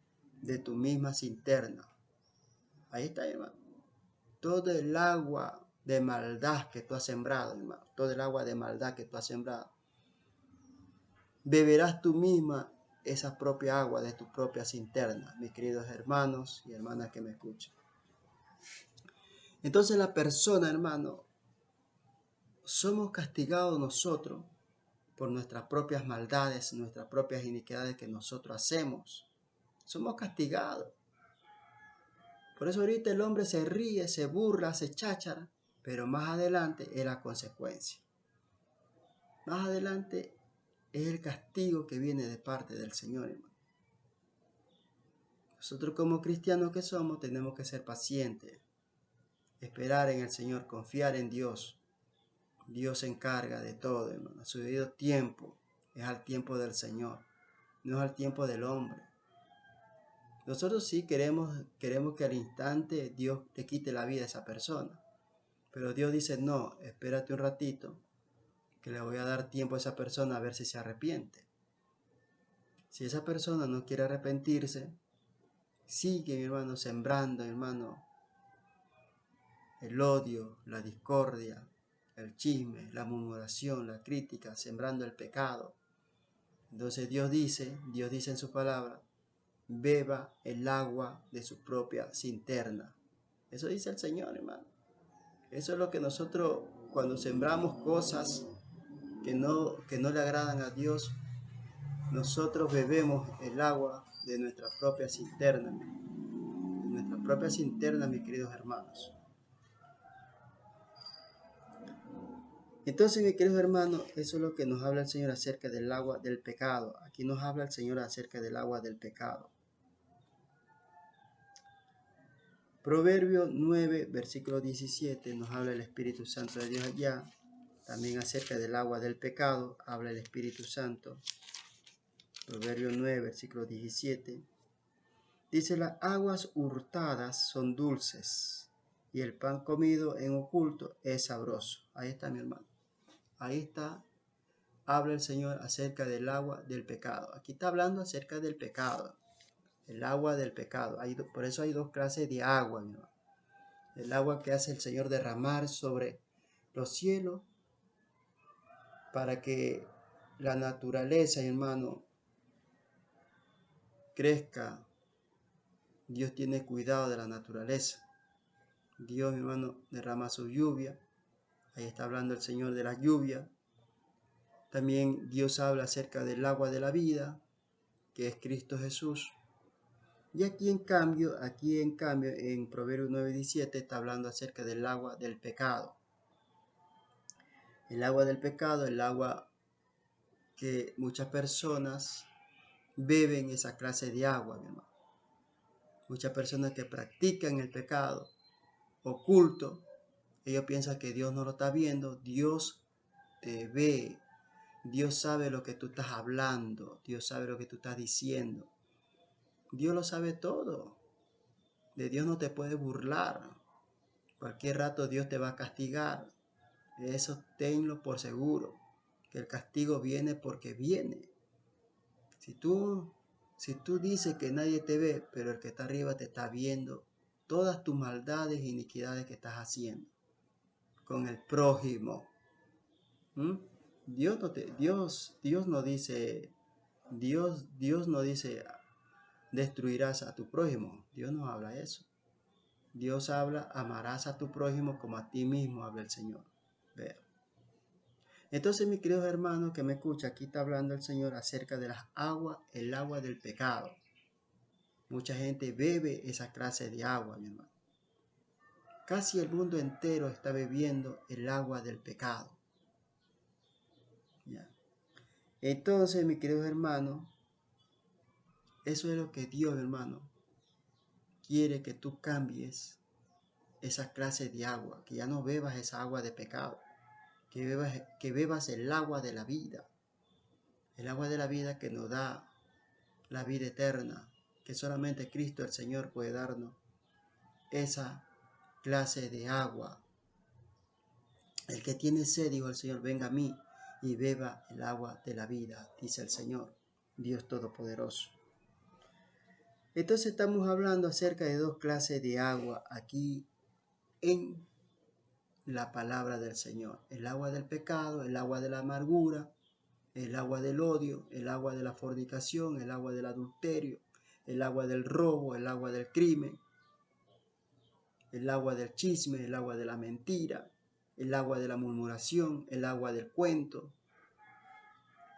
de tu misma cisterna. Ahí está, hermano. Todo el agua de maldad que tú has sembrado, hermano, todo el agua de maldad que tú has sembrado, beberás tú misma esa propia agua de tu propia cisterna, mis queridos hermanos y hermanas que me escuchan. Entonces la persona, hermano, somos castigados nosotros por nuestras propias maldades, nuestras propias iniquidades que nosotros hacemos. Somos castigados. Por eso ahorita el hombre se ríe, se burla, se cháchara, pero más adelante es la consecuencia. Más adelante es el castigo que viene de parte del Señor, hermano. Nosotros como cristianos que somos tenemos que ser pacientes, esperar en el Señor, confiar en Dios. Dios se encarga de todo, hermano. A su debido tiempo es al tiempo del Señor, no es al tiempo del hombre. Nosotros sí queremos que al instante Dios te quite la vida a esa persona. Pero Dios dice, no, espérate un ratito, que le voy a dar tiempo a esa persona a ver si se arrepiente. Si esa persona no quiere arrepentirse, sigue, mi hermano, sembrando, hermano, el odio, la discordia, el chisme, la murmuración, la crítica, sembrando el pecado. Entonces Dios dice en su palabra, beba el agua de su propia cisterna. Eso dice el Señor, hermano. Eso es lo que nosotros, cuando sembramos cosas que no le agradan a Dios, nosotros bebemos el agua de nuestra propia cisterna. De nuestra propia cisterna, mis queridos hermanos. Entonces, mis queridos hermanos, eso es lo que nos habla el Señor acerca del agua del pecado. Aquí nos habla el Señor acerca del agua del pecado. Proverbio 9, versículo 17, nos habla el Espíritu Santo de Dios allá. También acerca del agua del pecado, habla el Espíritu Santo. Proverbio 9, versículo 17. Dice, las aguas hurtadas son dulces, y el pan comido en oculto es sabroso. Ahí está, mi hermano. Ahí está. Habla el Señor acerca del agua del pecado. Aquí está hablando acerca del pecado. El agua del pecado. Por eso hay dos clases de agua, mi hermano. El agua que hace el Señor derramar sobre los cielos para que la naturaleza, hermano, crezca. Dios tiene cuidado de la naturaleza. Dios, mi hermano, derrama su lluvia. Ahí está hablando el Señor de la lluvia. También Dios habla acerca del agua de la vida, que es Cristo Jesús. Y aquí en cambio, en Proverbios 9:17 está hablando acerca del agua del pecado. El agua del pecado, el agua que muchas personas beben esa clase de agua, mi hermano. Muchas personas que practican el pecado oculto, ellos piensan que Dios no lo está viendo. Dios te ve. Dios sabe lo que tú estás hablando. Dios sabe lo que tú estás diciendo. Dios lo sabe todo. De Dios no te puedes burlar. Cualquier rato Dios te va a castigar. Eso tenlo por seguro. Que el castigo viene porque viene. Si tú dices que nadie te ve, pero el que está arriba te está viendo todas tus maldades e iniquidades que estás haciendo con el prójimo. Dios no dice destruirás a tu prójimo. Dios no habla eso. Dios habla, amarás a tu prójimo como a ti mismo, habla el Señor. Vea. Entonces, mis queridos hermanos que me escuchan, aquí está hablando el Señor acerca de las aguas, el agua del pecado. Mucha gente bebe esa clase de agua, mi hermano. Casi el mundo entero está bebiendo el agua del pecado. ¿Ya? Entonces, mis queridos hermanos, eso es lo que Dios, hermano, quiere que tú cambies esa clase de agua, que ya no bebas esa agua de pecado, que bebas el agua de la vida, el agua de la vida que nos da la vida eterna, que solamente Cristo el Señor puede darnos esa clase de agua. El que tiene sed, dijo el Señor, venga a mí y beba el agua de la vida, dice el Señor, Dios Todopoderoso. Entonces estamos hablando acerca de dos clases de agua aquí en la palabra del Señor. El agua del pecado, el agua de la amargura, el agua del odio, el agua de la fornicación, el agua del adulterio, el agua del robo, el agua del crimen, el agua del chisme, el agua de la mentira, el agua de la murmuración, el agua del cuento.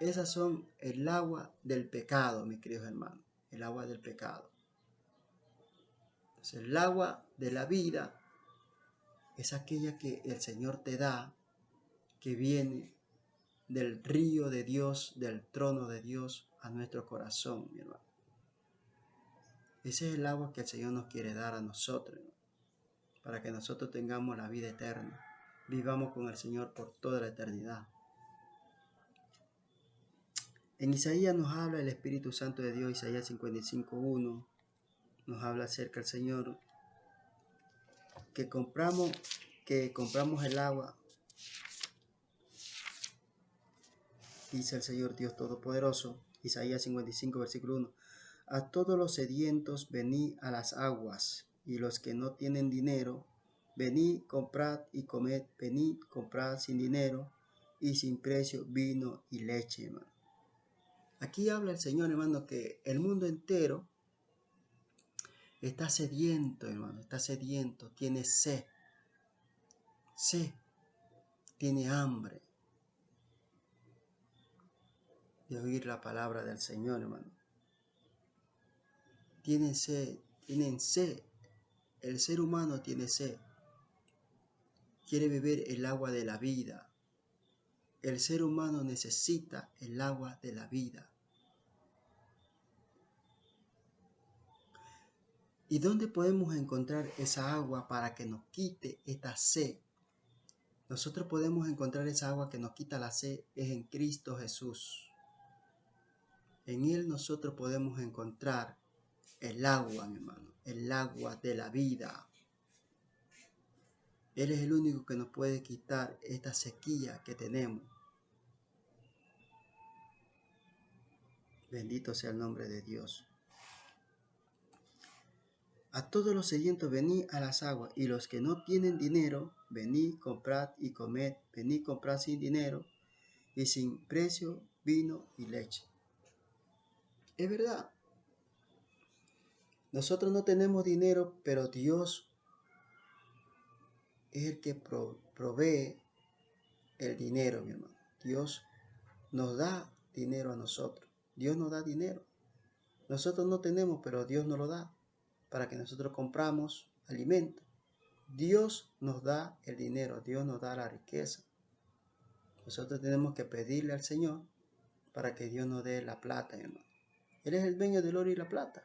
Esas son el agua del pecado, mis queridos hermanos, el agua del pecado. Entonces, el agua de la vida es aquella que el Señor te da, que viene del río de Dios, del trono de Dios a nuestro corazón, mi hermano. Ese es el agua que el Señor nos quiere dar a nosotros, ¿no? Para que nosotros tengamos la vida eterna, vivamos con el Señor por toda la eternidad. En Isaías nos habla el Espíritu Santo de Dios, Isaías 55:1, nos habla acerca del Señor, que compramos el agua, dice el Señor Dios Todopoderoso, Isaías 55, versículo 1. A todos los sedientos venid a las aguas, y los que no tienen dinero, venid, comprad y comed, venid, comprad sin dinero y sin precio vino y leche, hermano. Aquí habla el Señor, hermano, que el mundo entero está sediento, hermano, está sediento, tiene sed, tiene hambre de oír la palabra del Señor, hermano. Tienen sed, el ser humano tiene sed, quiere beber el agua de la vida. El ser humano necesita el agua de la vida. ¿Y dónde podemos encontrar esa agua para que nos quite esta sed? Nosotros podemos encontrar esa agua que nos quita la sed, es en Cristo Jesús. En Él nosotros podemos encontrar el agua, mi hermano, el agua de la vida. Él es el único que nos puede quitar esta sequía que tenemos. Bendito sea el nombre de Dios. A todos los sedientos venid a las aguas, y los que no tienen dinero, venid, comprad y comed, venid, comprad sin dinero y sin precio vino y leche. Es verdad. Nosotros no tenemos dinero, pero Dios es el que provee el dinero, mi hermano. Dios nos da dinero a nosotros. Dios nos da dinero. Nosotros no tenemos, pero Dios nos lo da para que nosotros compramos alimento. Dios nos da el dinero, Dios nos da la riqueza. Nosotros tenemos que pedirle al Señor para que Dios nos dé la plata, hermano. Él es el dueño del oro y la plata.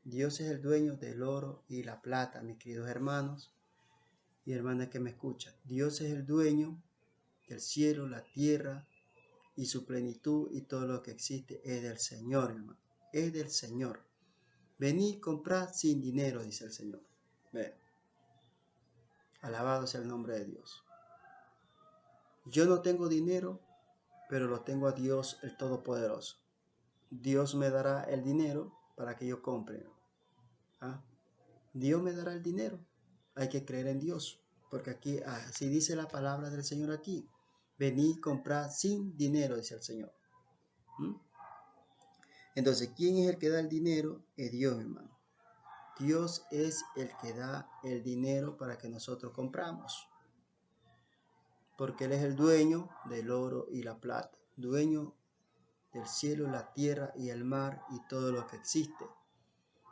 Dios es el dueño del oro y la plata, mis queridos hermanos y hermanas que me escuchan. Dios es el dueño del cielo, la tierra y su plenitud, y todo lo que existe es del Señor, hermano. Es del Señor. Venid, comprad sin dinero, dice el Señor. Ve. Alabado sea el nombre de Dios. Yo no tengo dinero, pero lo tengo a Dios el Todopoderoso. Dios me dará el dinero para que yo compre. ¿Ah? Dios me dará el dinero. Hay que creer en Dios, porque aquí así dice la palabra del Señor aquí. Venid, comprad sin dinero, dice el Señor. Entonces, ¿quién es el que da el dinero? Es Dios, mi hermano. Dios es el que da el dinero para que nosotros compramos. Porque Él es el dueño del oro y la plata. Dueño del cielo, la tierra y el mar y todo lo que existe.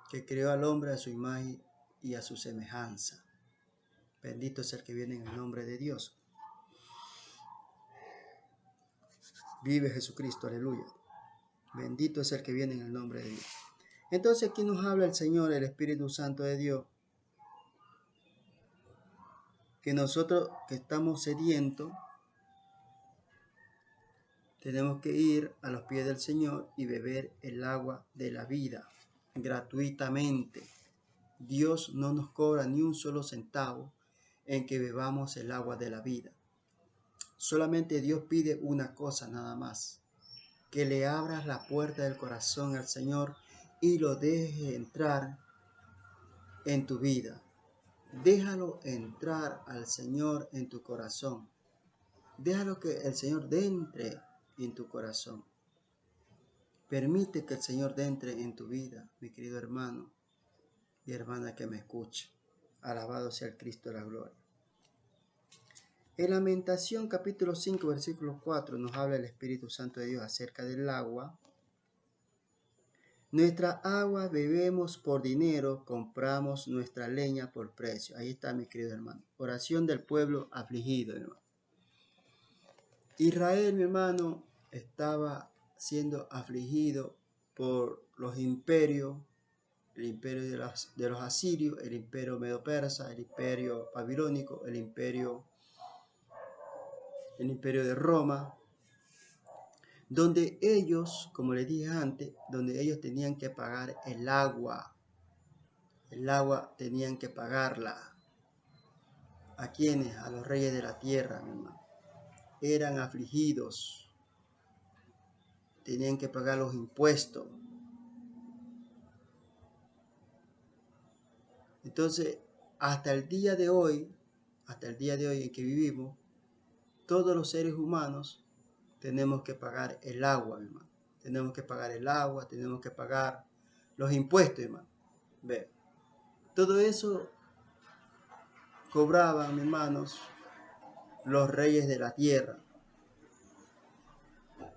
Que creó al hombre a su imagen y a su semejanza. Bendito es el que viene en el nombre de Dios. Vive Jesucristo, aleluya. Bendito es el que viene en el nombre de Dios. Entonces aquí nos habla el Señor, el Espíritu Santo de Dios, que nosotros que estamos sedientos, tenemos que ir a los pies del Señor y beber el agua de la vida gratuitamente. Dios no nos cobra ni un solo centavo en que bebamos el agua de la vida. Solamente Dios pide una cosa nada más, que le abras la puerta del corazón al Señor y lo dejes entrar en tu vida. Déjalo entrar al Señor en tu corazón. Déjalo que el Señor entre en tu corazón. Permite que el Señor entre en tu vida, mi querido hermano y hermana que me escucha. Alabado sea el Cristo de la gloria. En Lamentación capítulo 5 versículo 4 nos habla el Espíritu Santo de Dios acerca del agua. Nuestra agua bebemos por dinero, compramos nuestra leña por precio. Ahí está, mi querido hermano. Oración del pueblo afligido, hermano. Israel, mi hermano, estaba siendo afligido por los imperios, el imperio de los asirios, el imperio medo-persa, el imperio babilónico, el imperio de Roma, donde ellos, como les dije antes, donde ellos tenían que pagar el agua tenían que pagarla. ¿A quiénes? A los reyes de la tierra, mi hermano. Eran afligidos, tenían que pagar los impuestos. Entonces, hasta el día de hoy en que vivimos, todos los seres humanos tenemos que pagar el agua, mi hermano. Tenemos que pagar el agua, tenemos que pagar los impuestos, hermano. Ve, todo eso cobraban, mis hermanos, los reyes de la tierra.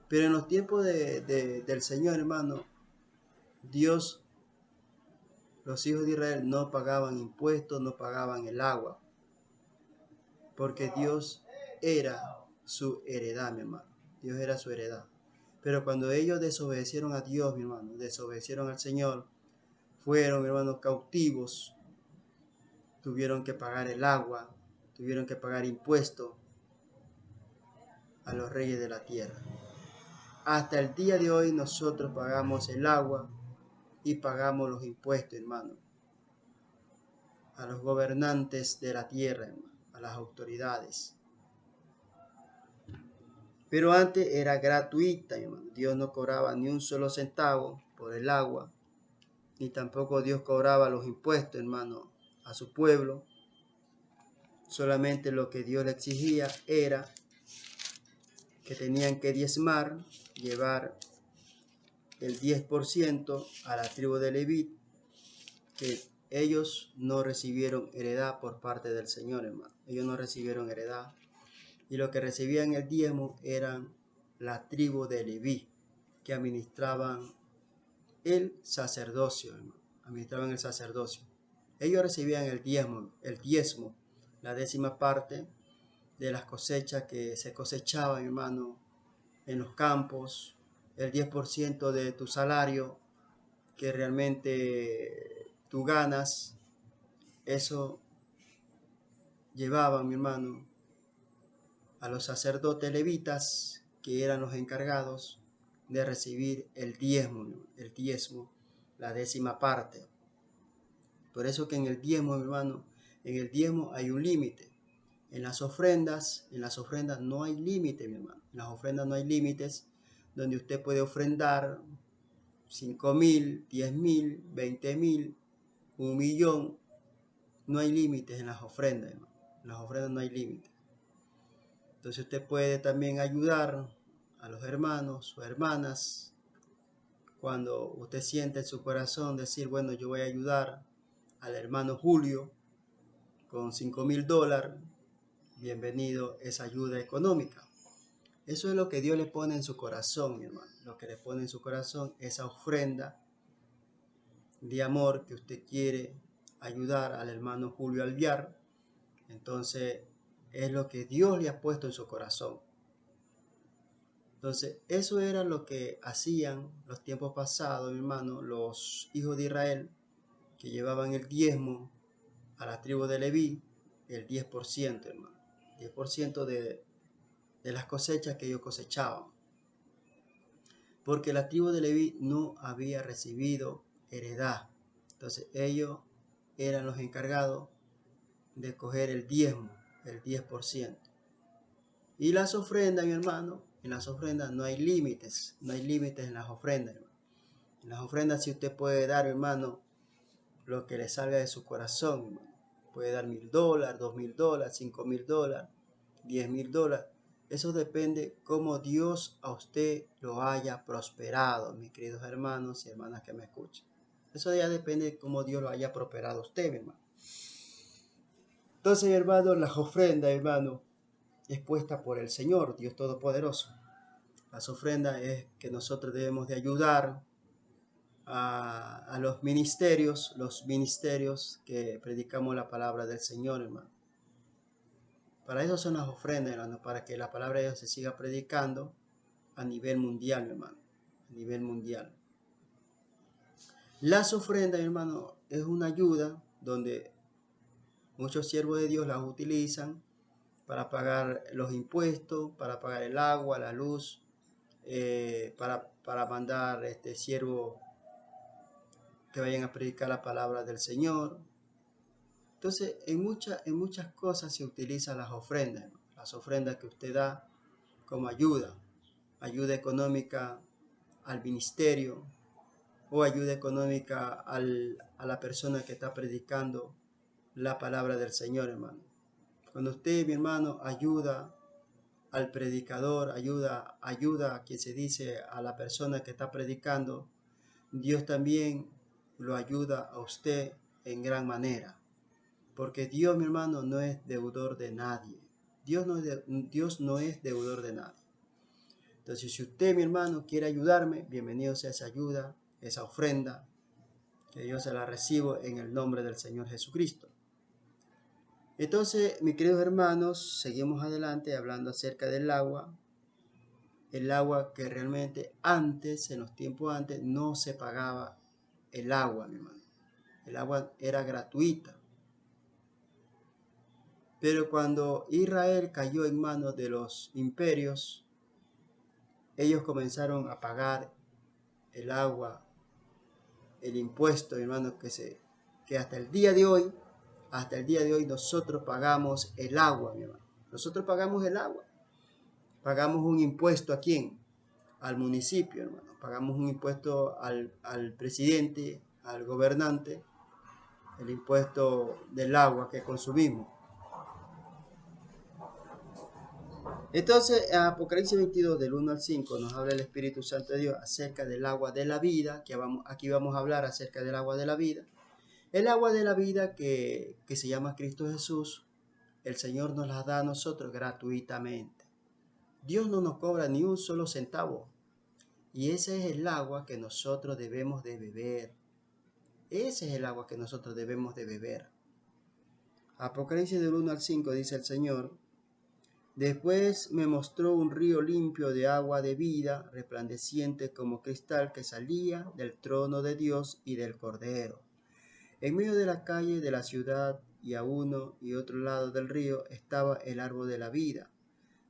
Pero en los tiempos del Señor, hermano, Dios, los hijos de Israel no pagaban impuestos, no pagaban el agua, porque Dios era su heredad, mi hermano. Dios era su heredad. Pero cuando ellos desobedecieron a Dios, mi hermano, desobedecieron al Señor, fueron, mi hermano, cautivos, tuvieron que pagar el agua, tuvieron que pagar impuestos a los reyes de la tierra. Hasta el día de hoy nosotros pagamos el agua y pagamos los impuestos, hermano, a los gobernantes de la tierra, hermano, a las autoridades. Pero antes era gratuita, hermano. Dios no cobraba ni un solo centavo por el agua, ni tampoco Dios cobraba los impuestos, hermano, a su pueblo. Solamente lo que Dios le exigía era que tenían que diezmar, llevar el 10% a la tribu de Leví, que ellos no recibieron heredad por parte del Señor, hermano. Ellos no recibieron heredad. Y lo que recibían el diezmo eran la tribu de Leví, que administraban el sacerdocio, hermano. Administraban el sacerdocio. Ellos recibían el diezmo, la 10ª parte de las cosechas que se cosechaban, hermano, en los campos, el 10% de tu salario que realmente tú ganas, eso llevaban, mi hermano, a los sacerdotes levitas, que eran los encargados de recibir el diezmo, la 10ª parte. Por eso que en el diezmo, mi hermano, en el diezmo hay un límite. En las ofrendas no hay límite, mi hermano. En las ofrendas no hay límites, donde usted puede ofrendar 5,000, 10,000, 20,000, 1,000,000. No hay límites en las ofrendas, hermano. En las ofrendas no hay límites. Entonces usted puede también ayudar a los hermanos o hermanas cuando usted siente en su corazón decir, bueno, yo voy a ayudar al hermano Julio con $5,000, bienvenido esa ayuda económica. Eso es lo que Dios le pone en su corazón, mi hermano. Lo que le pone en su corazón, esa ofrenda de amor que usted quiere ayudar al hermano Julio Alviar. Entonces, es lo que Dios le ha puesto en su corazón. Entonces, eso era lo que hacían los tiempos pasados, mi hermano, los hijos de Israel, que llevaban el diezmo a la tribu de Leví, el 10%, hermano. 10% de las cosechas que ellos cosechaban. Porque la tribu de Leví no había recibido heredad. Entonces, ellos eran los encargados de coger el diezmo, el 10%. Y las ofrendas, mi hermano, en las ofrendas no hay límites en las ofrendas, hermano. En las ofrendas si usted puede dar, hermano, lo que le salga de su corazón, hermano. Puede dar $1,000, $2,000, $5,000, $10,000. Eso depende cómo Dios a usted lo haya prosperado, mis queridos hermanos y hermanas que me escuchan. Eso ya depende de cómo Dios lo haya prosperado a usted, mi hermano. Entonces, hermano, las ofrendas, hermano, es puesta por el Señor, Dios Todopoderoso. Las ofrendas es que nosotros debemos de ayudar a los ministerios que predicamos la palabra del Señor, hermano. Para eso son las ofrendas, hermano, para que la palabra de Dios se siga predicando a nivel mundial, hermano, a nivel mundial. Las ofrendas, hermano, es una ayuda donde muchos siervos de Dios las utilizan para pagar los impuestos, para pagar el agua, la luz, para mandar siervos que vayan a predicar la palabra del Señor. Entonces, en muchas cosas se utilizan las ofrendas, hermano. Las ofrendas que usted da como ayuda económica al ministerio o ayuda económica a la persona que está predicando la palabra del Señor, hermano. Cuando usted, mi hermano, ayuda al predicador, ayuda a quien se dice a la persona que está predicando, Dios también lo ayuda a usted en gran manera. Porque Dios, mi hermano, no es deudor de nadie. Dios no es deudor de nadie. Entonces, si usted, mi hermano, quiere ayudarme, bienvenido sea esa ayuda, esa ofrenda, que yo se la recibo en el nombre del Señor Jesucristo. Entonces, mis queridos hermanos, seguimos adelante hablando acerca del agua. El agua que realmente antes, en los tiempos antes, no se pagaba el agua, mi hermano. El agua era gratuita. Pero cuando Israel cayó en manos de los imperios, ellos comenzaron a pagar el agua, el impuesto, hermano, que hasta el día de hoy nosotros pagamos el agua, mi hermano. Nosotros pagamos el agua. Pagamos un impuesto ¿a quién? Al municipio, hermano. Pagamos un impuesto al presidente, al gobernante, el impuesto del agua que consumimos. Entonces, en Apocalipsis 22, del 1 al 5, nos habla el Espíritu Santo de Dios acerca del agua de la vida, aquí vamos a hablar acerca del agua de la vida. El agua de la vida que se llama Cristo Jesús, el Señor nos la da a nosotros gratuitamente. Dios no nos cobra ni un solo centavo. Y ese es el agua que nosotros debemos de beber. Ese es el agua que nosotros debemos de beber. Apocalipsis del 1 al 5 dice el Señor: Después me mostró un río limpio de agua de vida, resplandeciente como cristal, que salía del trono de Dios y del Cordero. En medio de la calle de la ciudad y a uno y otro lado del río estaba el árbol de la vida,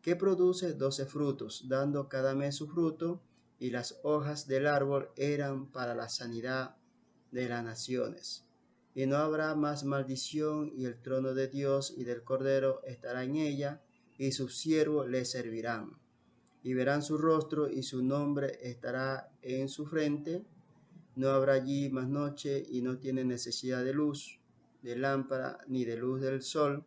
que produce 12 frutos, dando cada mes su fruto, y las hojas del árbol eran para la sanidad de las naciones. Y no habrá más maldición, y el trono de Dios y del Cordero estará en ella, y sus siervos le servirán. Y verán su rostro, y su nombre estará en su frente. No habrá allí más noche, y no tienen necesidad de luz, de lámpara, ni de luz del sol,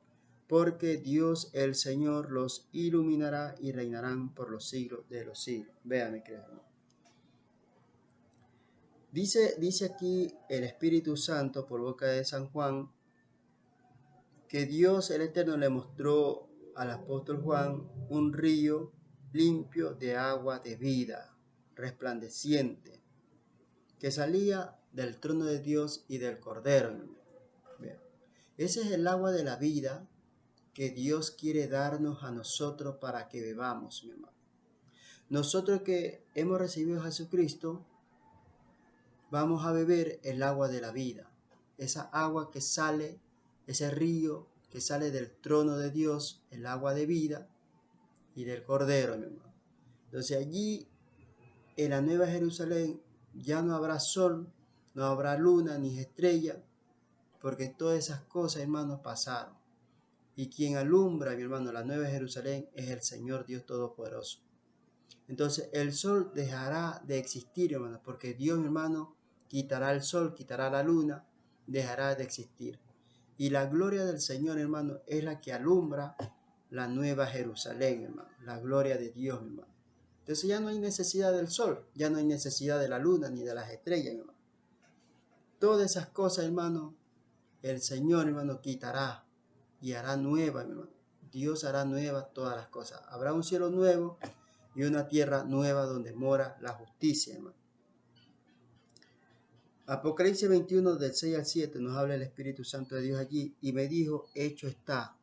porque Dios el Señor los iluminará y reinarán por los siglos de los siglos. Vean, mi querido hermano. Dice aquí el Espíritu Santo por boca de San Juan que Dios el Eterno le mostró al apóstol Juan un río limpio de agua de vida, resplandeciente, que salía del trono de Dios y del Cordero. Bien. Ese es el agua de la vida que Dios quiere darnos a nosotros para que bebamos, mi hermano. Nosotros que hemos recibido a Jesucristo, vamos a beber el agua de la vida. Esa agua que sale, ese río que sale del trono de Dios, el agua de vida y del Cordero, mi hermano. Entonces allí, en la Nueva Jerusalén, ya no habrá sol, no habrá luna ni estrella, porque todas esas cosas, hermanos, pasaron. Y quien alumbra, mi hermano, la Nueva Jerusalén es el Señor Dios Todopoderoso. Entonces el sol dejará de existir, hermano, porque Dios, mi hermano, quitará el sol, quitará la luna, dejará de existir. Y la gloria del Señor, hermano, es la que alumbra la Nueva Jerusalén, hermano. La gloria de Dios, hermano. Entonces ya no hay necesidad del sol, ya no hay necesidad de la luna ni de las estrellas, hermano. Todas esas cosas, hermano, el Señor, hermano, quitará y hará nueva, hermano. Dios hará nuevas todas las cosas. Habrá un cielo nuevo y una tierra nueva donde mora la justicia, hermano. Apocalipsis 21 del 6 al 7 nos habla el Espíritu Santo de Dios allí y me dijo, hecho está.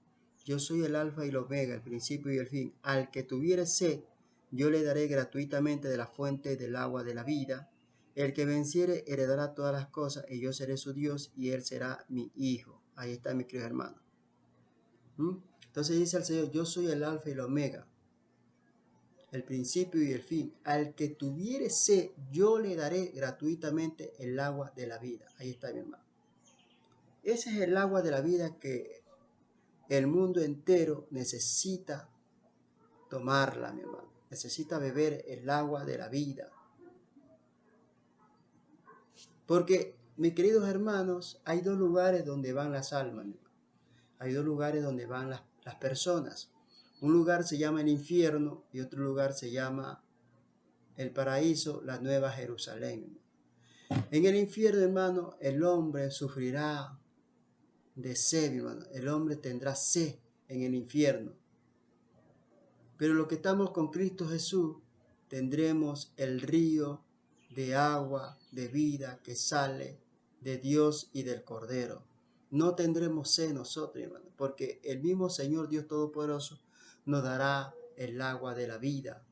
Yo soy el alfa y el omega, el principio y el fin. Al que tuviere sed, yo le daré gratuitamente de la fuente del agua de la vida. El que venciere heredará todas las cosas y yo seré su Dios y él será mi hijo. Ahí está, mi querido hermano. Entonces dice el Señor, yo soy el alfa y el omega, el principio y el fin. Al que tuviere sed, yo le daré gratuitamente el agua de la vida. Ahí está, mi hermano. Ese es el agua de la vida que el mundo entero necesita tomarla, mi hermano. Necesita beber el agua de la vida. Porque, mis queridos hermanos, hay dos lugares donde van las almas, mi hermano. Hay dos lugares donde van las personas. Un lugar se llama el infierno y otro lugar se llama el paraíso, la Nueva Jerusalén. En el infierno, hermano, el hombre sufrirá de sed, hermano. El hombre tendrá sed en el infierno. Pero los que estamos con Cristo Jesús, tendremos el río de agua, de vida que sale de Dios y del Cordero. No tendremos sed nosotros, hermano, porque el mismo Señor Dios Todopoderoso nos dará el agua de la vida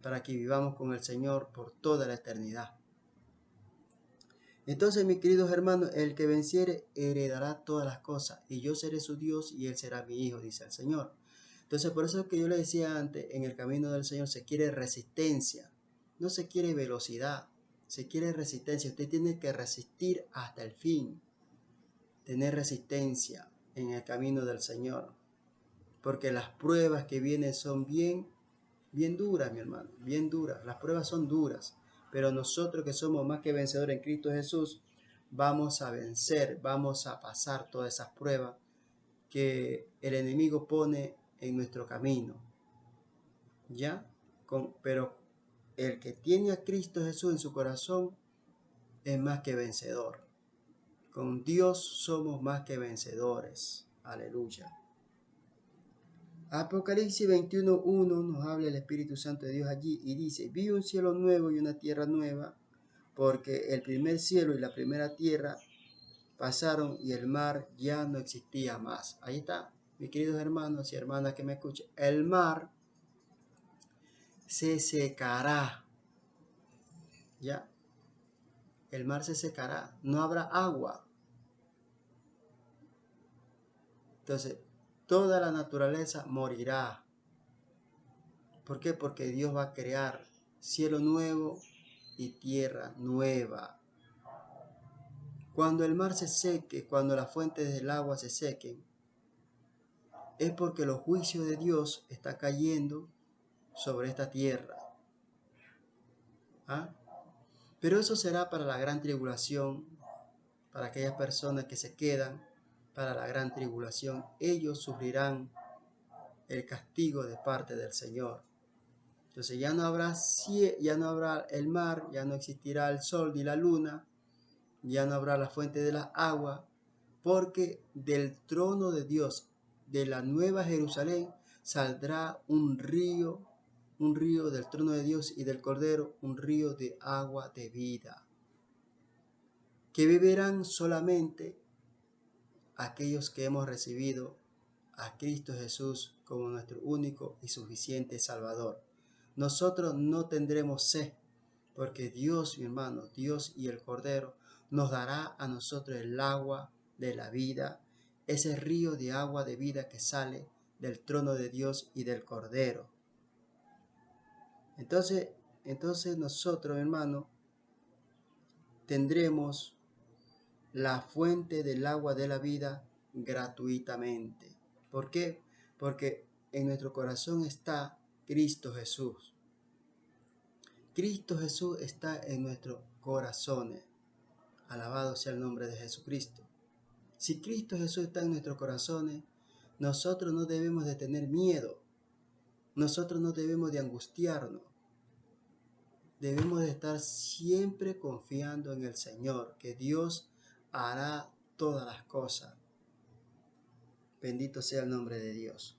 para que vivamos con el Señor por toda la eternidad. Entonces, mis queridos hermanos, el que venciere heredará todas las cosas, y yo seré su Dios y él será mi hijo, dice el Señor. Entonces, por eso es que yo le decía antes, en el camino del Señor se quiere resistencia, no se quiere velocidad, se quiere resistencia. Usted tiene que resistir hasta el fin, tener resistencia en el camino del Señor, porque las pruebas que vienen son bien duras, mi hermano, bien duras. Las pruebas son duras, pero nosotros que somos más que vencedores en Cristo Jesús, vamos a vencer, vamos a pasar todas esas pruebas que el enemigo pone en nuestro camino. ¿Ya? Pero el que tiene a Cristo Jesús en su corazón es más que vencedor. Con Dios somos más que vencedores. Aleluya. Apocalipsis 21:1 nos habla el Espíritu Santo de Dios allí y dice, vi un cielo nuevo y una tierra nueva, porque el primer cielo y la primera tierra pasaron y el mar ya no existía más. Ahí está, mis queridos hermanos y hermanas que me escuchan. El mar se secará. ¿Ya? El mar se secará. No habrá agua. Entonces, toda la naturaleza morirá. ¿Por qué? Porque Dios va a crear cielo nuevo y tierra nueva. Cuando el mar se seque, cuando las fuentes del agua se sequen, es porque los juicios de Dios están cayendo sobre esta tierra. ¿Ah? Pero eso será para la gran tribulación, para aquellas personas que se quedan para la gran tribulación. Ellos sufrirán el castigo de parte del Señor. Entonces ya no habrá el mar, ya no existirá el sol ni la luna, ya no habrá la fuente de las aguas, porque del trono de Dios, de la nueva Jerusalén, saldrá un río del trono de Dios y del Cordero, un río de agua de vida, que beberán solamente aquellos que hemos recibido a Cristo Jesús como nuestro único y suficiente Salvador. Nosotros no tendremos sed, porque Dios, mi hermano, Dios y el Cordero nos dará a nosotros el agua de la vida, ese río de agua de vida que sale del trono de Dios y del Cordero. Entonces nosotros, hermano, tendremos la fuente del agua de la vida gratuitamente. ¿Por qué? Porque en nuestro corazón está Cristo Jesús. Cristo Jesús está en nuestros corazones. Alabado sea el nombre de Jesucristo. Si Cristo Jesús está en nuestros corazones, nosotros no debemos de tener miedo. Nosotros no debemos de angustiarnos. Debemos de estar siempre confiando en el Señor, que Dios hará todas las cosas. Bendito sea el nombre de Dios.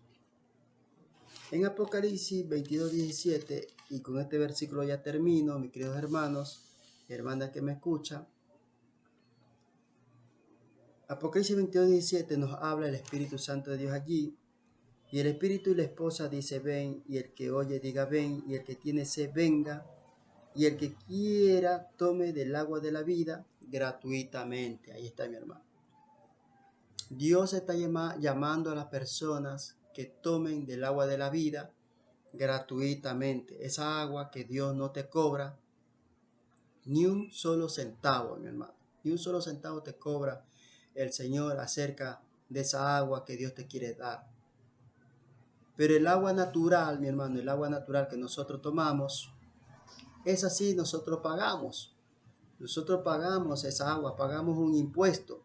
En Apocalipsis 22:17, y con este versículo ya termino, mis queridos hermanos y hermanas que me escuchan. Apocalipsis 22:17 nos habla el Espíritu Santo de Dios allí. Y el Espíritu y la esposa dice ven, y el que oye diga ven, y el que tiene sed venga, y el que quiera tome del agua de la vida gratuitamente. Ahí está, mi hermano. Dios está llamando a las personas que tomen del agua de la vida gratuitamente. Esa agua que Dios no te cobra ni un solo centavo, mi hermano. Ni un solo centavo te cobra el Señor acerca de esa agua que Dios te quiere dar. Pero el agua natural, mi hermano, el agua natural que nosotros tomamos, es así, nosotros pagamos. Nosotros pagamos esa agua, pagamos un impuesto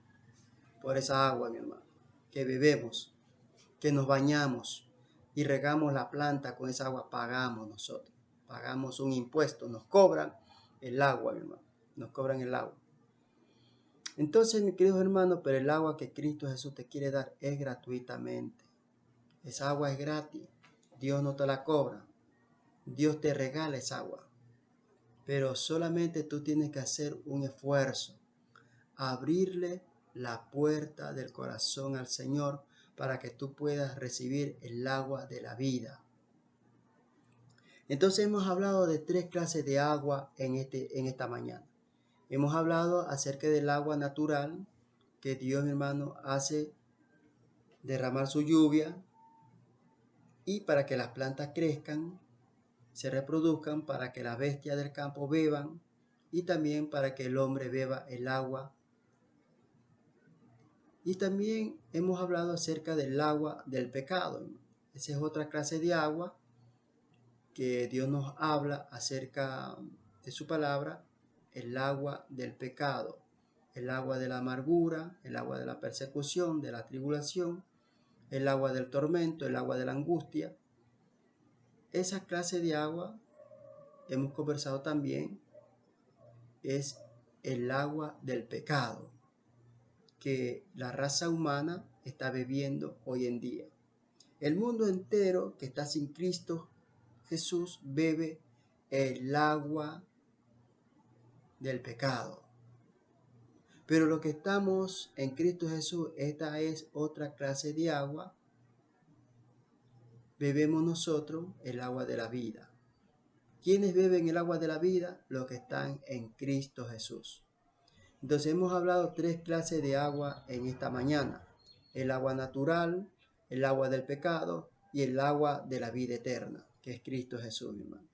por esa agua, mi hermano, que bebemos, que nos bañamos y regamos la planta con esa agua, pagamos nosotros. Pagamos un impuesto, nos cobran el agua, mi hermano, nos cobran el agua. Entonces, mis queridos hermanos, pero el agua que Cristo Jesús te quiere dar es gratuitamente. Esa agua es gratis, Dios no te la cobra, Dios te regala esa agua. Pero solamente tú tienes que hacer un esfuerzo, abrirle la puerta del corazón al Señor para que tú puedas recibir el agua de la vida. Entonces hemos hablado de 3 clases de agua en esta mañana. Hemos hablado acerca del agua natural que Dios, mi hermano, hace derramar su lluvia y para que las plantas crezcan, se reproduzcan, para que las bestias del campo beban y también para que el hombre beba el agua. Y también hemos hablado acerca del agua del pecado. Esa es otra clase de agua que Dios nos habla acerca de su palabra, el agua del pecado, el agua de la amargura, el agua de la persecución, de la tribulación, el agua del tormento, el agua de la angustia. Esa clase de agua, hemos conversado también, es el agua del pecado que la raza humana está bebiendo hoy en día. El mundo entero que está sin Cristo Jesús bebe el agua del pecado. Pero los que estamos en Cristo Jesús, esta es otra clase de agua. Bebemos nosotros el agua de la vida. ¿Quiénes beben el agua de la vida? Los que están en Cristo Jesús. Entonces hemos hablado 3 clases de agua en esta mañana. El agua natural, el agua del pecado y el agua de la vida eterna, que es Cristo Jesús, mi hermano.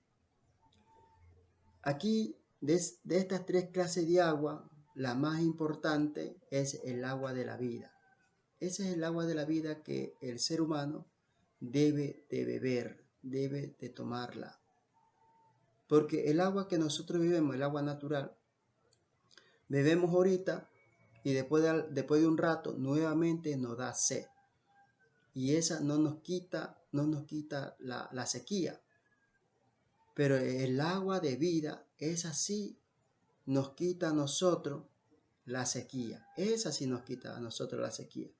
Aquí, de estas 3 clases de agua, la más importante es el agua de la vida. Ese es el agua de la vida que el ser humano debe de beber, debe de tomarla. Porque el agua que nosotros bebemos, el agua natural, bebemos ahorita y después de un rato nuevamente nos da sed. Y esa no nos quita la sequía. Pero el agua de vida, esa sí nos quita a nosotros la sequía. Esa sí nos quita a nosotros la sequía.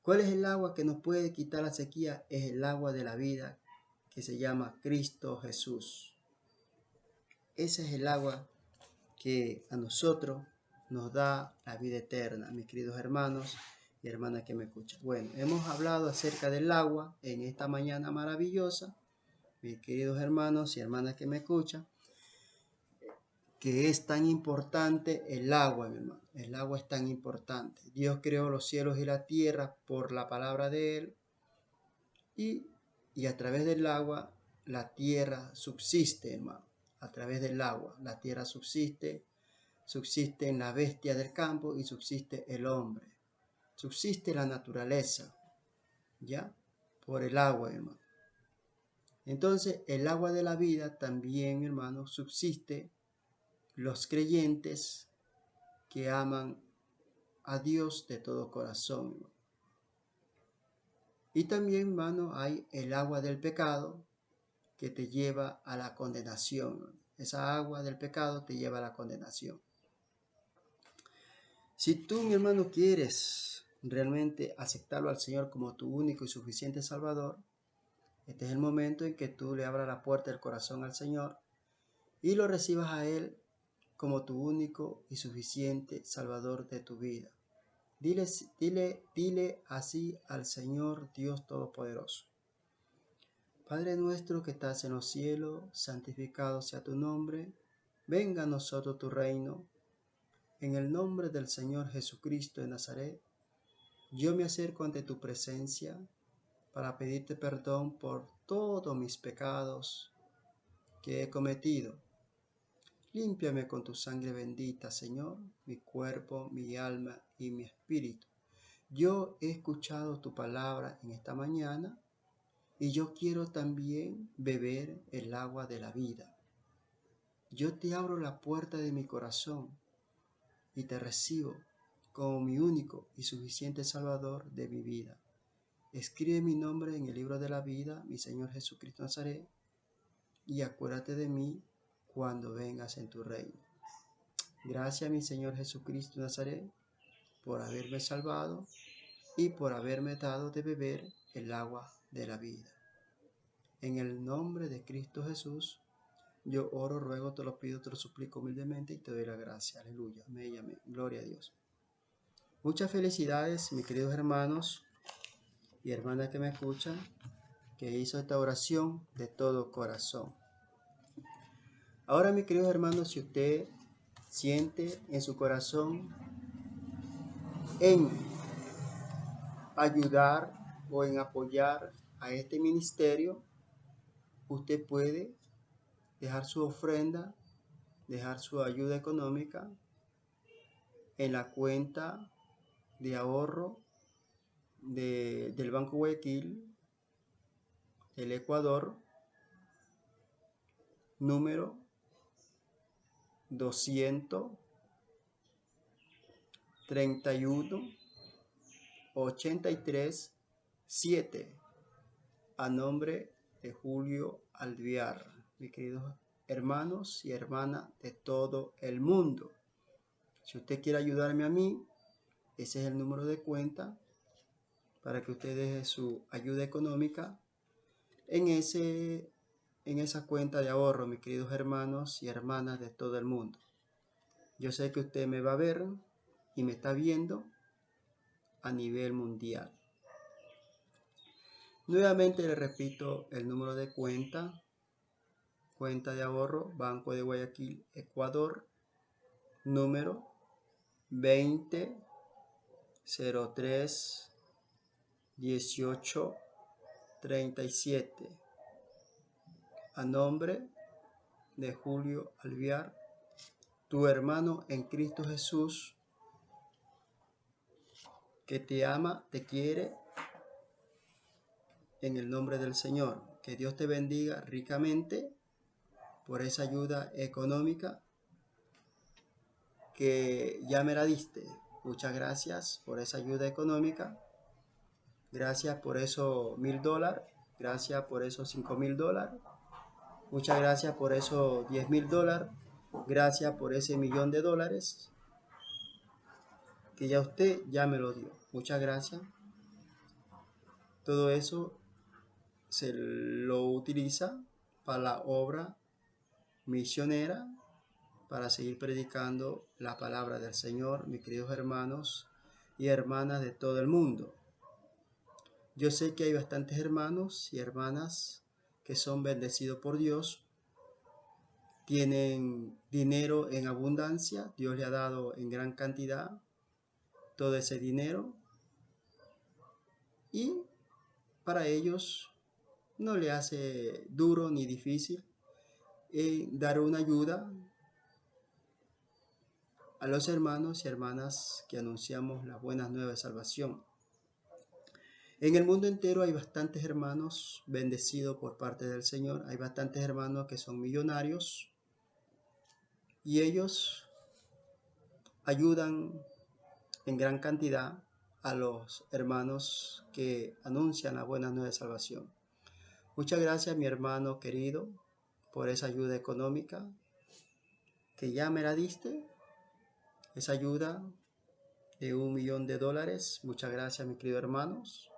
¿Cuál es el agua que nos puede quitar la sequía? Es el agua de la vida que se llama Cristo Jesús. Ese es el agua que a nosotros nos da la vida eterna, mis queridos hermanos y hermanas que me escuchan. Bueno, hemos hablado acerca del agua en esta mañana maravillosa, mis queridos hermanos y hermanas que me escuchan, que es tan importante el agua, mi hermano. El agua es tan importante. Dios creó los cielos y la tierra por la palabra de Él, y a través del agua la tierra subsiste, hermano. A través del agua la tierra subsiste en la bestia del campo y subsiste el hombre. Subsiste la naturaleza, ¿ya? Por el agua, hermano. Entonces, el agua de la vida también, hermano, subsiste los creyentes que aman a Dios de todo corazón, hermano. Y también, hermano, hay el agua del pecado que te lleva a la condenación. Esa agua del pecado te lleva a la condenación. Si tú, mi hermano, quieres realmente aceptarlo al Señor como tu único y suficiente Salvador, este es el momento en que tú le abras la puerta del corazón al Señor y lo recibas a Él como tu único y suficiente Salvador de tu vida. Dile así al Señor Dios Todopoderoso. Padre nuestro que estás en los cielos, santificado sea tu nombre. Venga a nosotros tu reino. En el nombre del Señor Jesucristo de Nazaret, yo me acerco ante tu presencia para pedirte perdón por todos mis pecados que he cometido. Límpiame con tu sangre bendita, Señor, mi cuerpo, mi alma y mi espíritu. Yo he escuchado tu palabra en esta mañana y yo quiero también beber el agua de la vida. Yo te abro la puerta de mi corazón y te recibo como mi único y suficiente Salvador de mi vida. Escribe mi nombre en el libro de la vida, mi Señor Jesucristo Nazaret, y acuérdate de mí cuando vengas en tu reino. Gracias, mi Señor Jesucristo Nazaret, por haberme salvado y por haberme dado de beber el agua de la vida. En el nombre de Cristo Jesús, yo oro, ruego, te lo pido, te lo suplico humildemente y te doy la gracia. Aleluya, amén y amén. Gloria a Dios. Muchas felicidades, mis queridos hermanos y hermanas que me escuchan, que hizo esta oración de todo corazón. Ahora, mis queridos hermanos, si usted siente en su corazón en ayudar o en apoyar a este ministerio, usted puede dejar su ofrenda, dejar su ayuda económica en la cuenta de ahorro del Banco Guayaquil, el Ecuador, número 231-83-7, a nombre de Julio Alvear, mis queridos hermanos y hermanas de todo el mundo. Si usted quiere ayudarme a mí, ese es el número de cuenta para que usted deje su ayuda económica en esa cuenta de ahorro, mis queridos hermanos y hermanas de todo el mundo. Yo sé que usted me va a ver y me está viendo a nivel mundial. Nuevamente le repito el número de cuenta de ahorro, Banco de Guayaquil, Ecuador, número 2003-1837, a nombre de Julio Alvear, tu hermano en Cristo Jesús, que te ama, te quiere, en el nombre del Señor. Que Dios te bendiga ricamente por esa ayuda económica que ya me la diste. Muchas gracias por esa ayuda económica. Gracias por esos $1,000. Gracias por esos $5,000. Muchas gracias por esos $10,000. Gracias por ese $1,000,000 que ya usted ya me lo dio. Muchas gracias. Todo eso se lo utiliza para la obra misionera, para seguir predicando la palabra del Señor, mis queridos hermanos y hermanas de todo el mundo. Yo sé que hay bastantes hermanos y hermanas que son bendecidos por Dios, tienen dinero en abundancia, Dios le ha dado en gran cantidad todo ese dinero y para ellos no le hace duro ni difícil dar una ayuda a los hermanos y hermanas que anunciamos las buenas nuevas de salvación. En el mundo entero hay bastantes hermanos bendecidos por parte del Señor, hay bastantes hermanos que son millonarios y ellos ayudan en gran cantidad a los hermanos que anuncian las buenas nuevas de salvación. Muchas gracias, mi hermano querido, por esa ayuda económica que ya me la diste, esa ayuda de $1,000,000. Muchas gracias, mis queridos hermanos.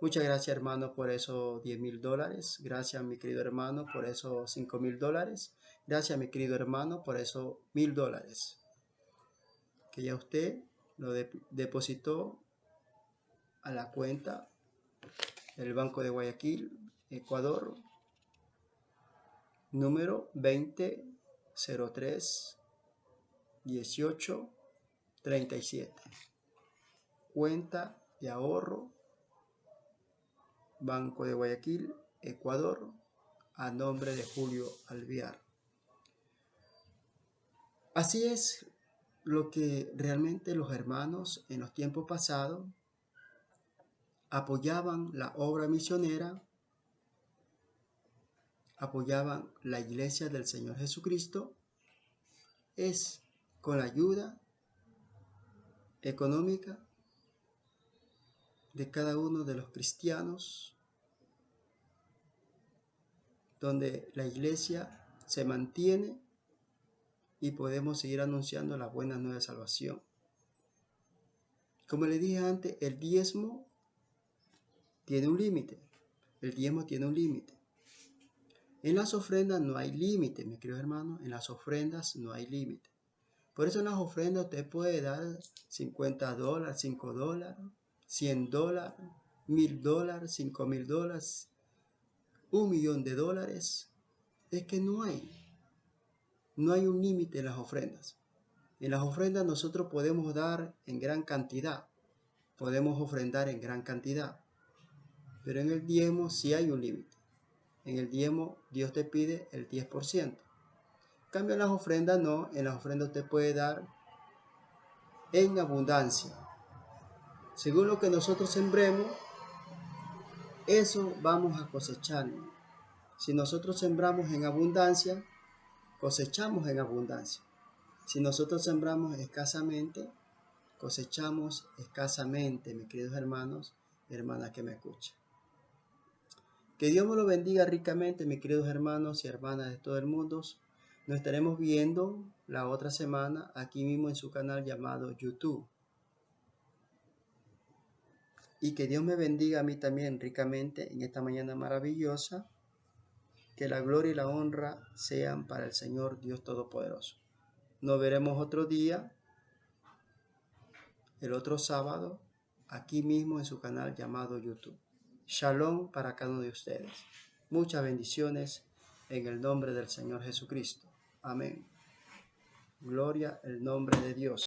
Muchas gracias, hermano, por esos $10,000. Gracias, mi querido hermano, por esos $5,000. Gracias, mi querido hermano, por esos $1,000 que ya usted lo depositó a la cuenta del Banco de Guayaquil, Ecuador, número 20031837. Cuenta de ahorro Banco de Guayaquil, Ecuador, a nombre de Julio Alvear. Así es lo que realmente los hermanos en los tiempos pasados apoyaban la obra misionera, apoyaban la iglesia del Señor Jesucristo, es con la ayuda económica de cada uno de los cristianos, donde la iglesia se mantiene y podemos seguir anunciando las buenas nuevas de salvación. Como le dije antes, el diezmo tiene un límite. El diezmo tiene un límite. En las ofrendas no hay límite, mis queridos hermanos. En las ofrendas no hay límite. Por eso en las ofrendas usted puede dar $50, $5, $100, $1,000, $5,000, $1,000,000. Es que no hay un límite en las ofrendas. En las ofrendas nosotros podemos dar en gran cantidad. Podemos ofrendar en gran cantidad. Pero en el diezmo sí hay un límite. En el diezmo Dios te pide el 10%. En cambio en las ofrendas no. En las ofrendas usted puede dar en abundancia. Según lo que nosotros sembremos, eso vamos a cosechar. Si nosotros sembramos en abundancia, cosechamos en abundancia. Si nosotros sembramos escasamente, cosechamos escasamente, mis queridos hermanos y hermanas que me escuchan. Que Dios me lo bendiga ricamente, mis queridos hermanos y hermanas de todo el mundo. Nos estaremos viendo la otra semana aquí mismo en su canal llamado YouTube. Y que Dios me bendiga a mí también ricamente en esta mañana maravillosa. Que la gloria y la honra sean para el Señor Dios Todopoderoso. Nos veremos otro día, el otro sábado, aquí mismo en su canal llamado YouTube. Shalom para cada uno de ustedes. Muchas bendiciones en el nombre del Señor Jesucristo. Amén. Gloria al nombre de Dios.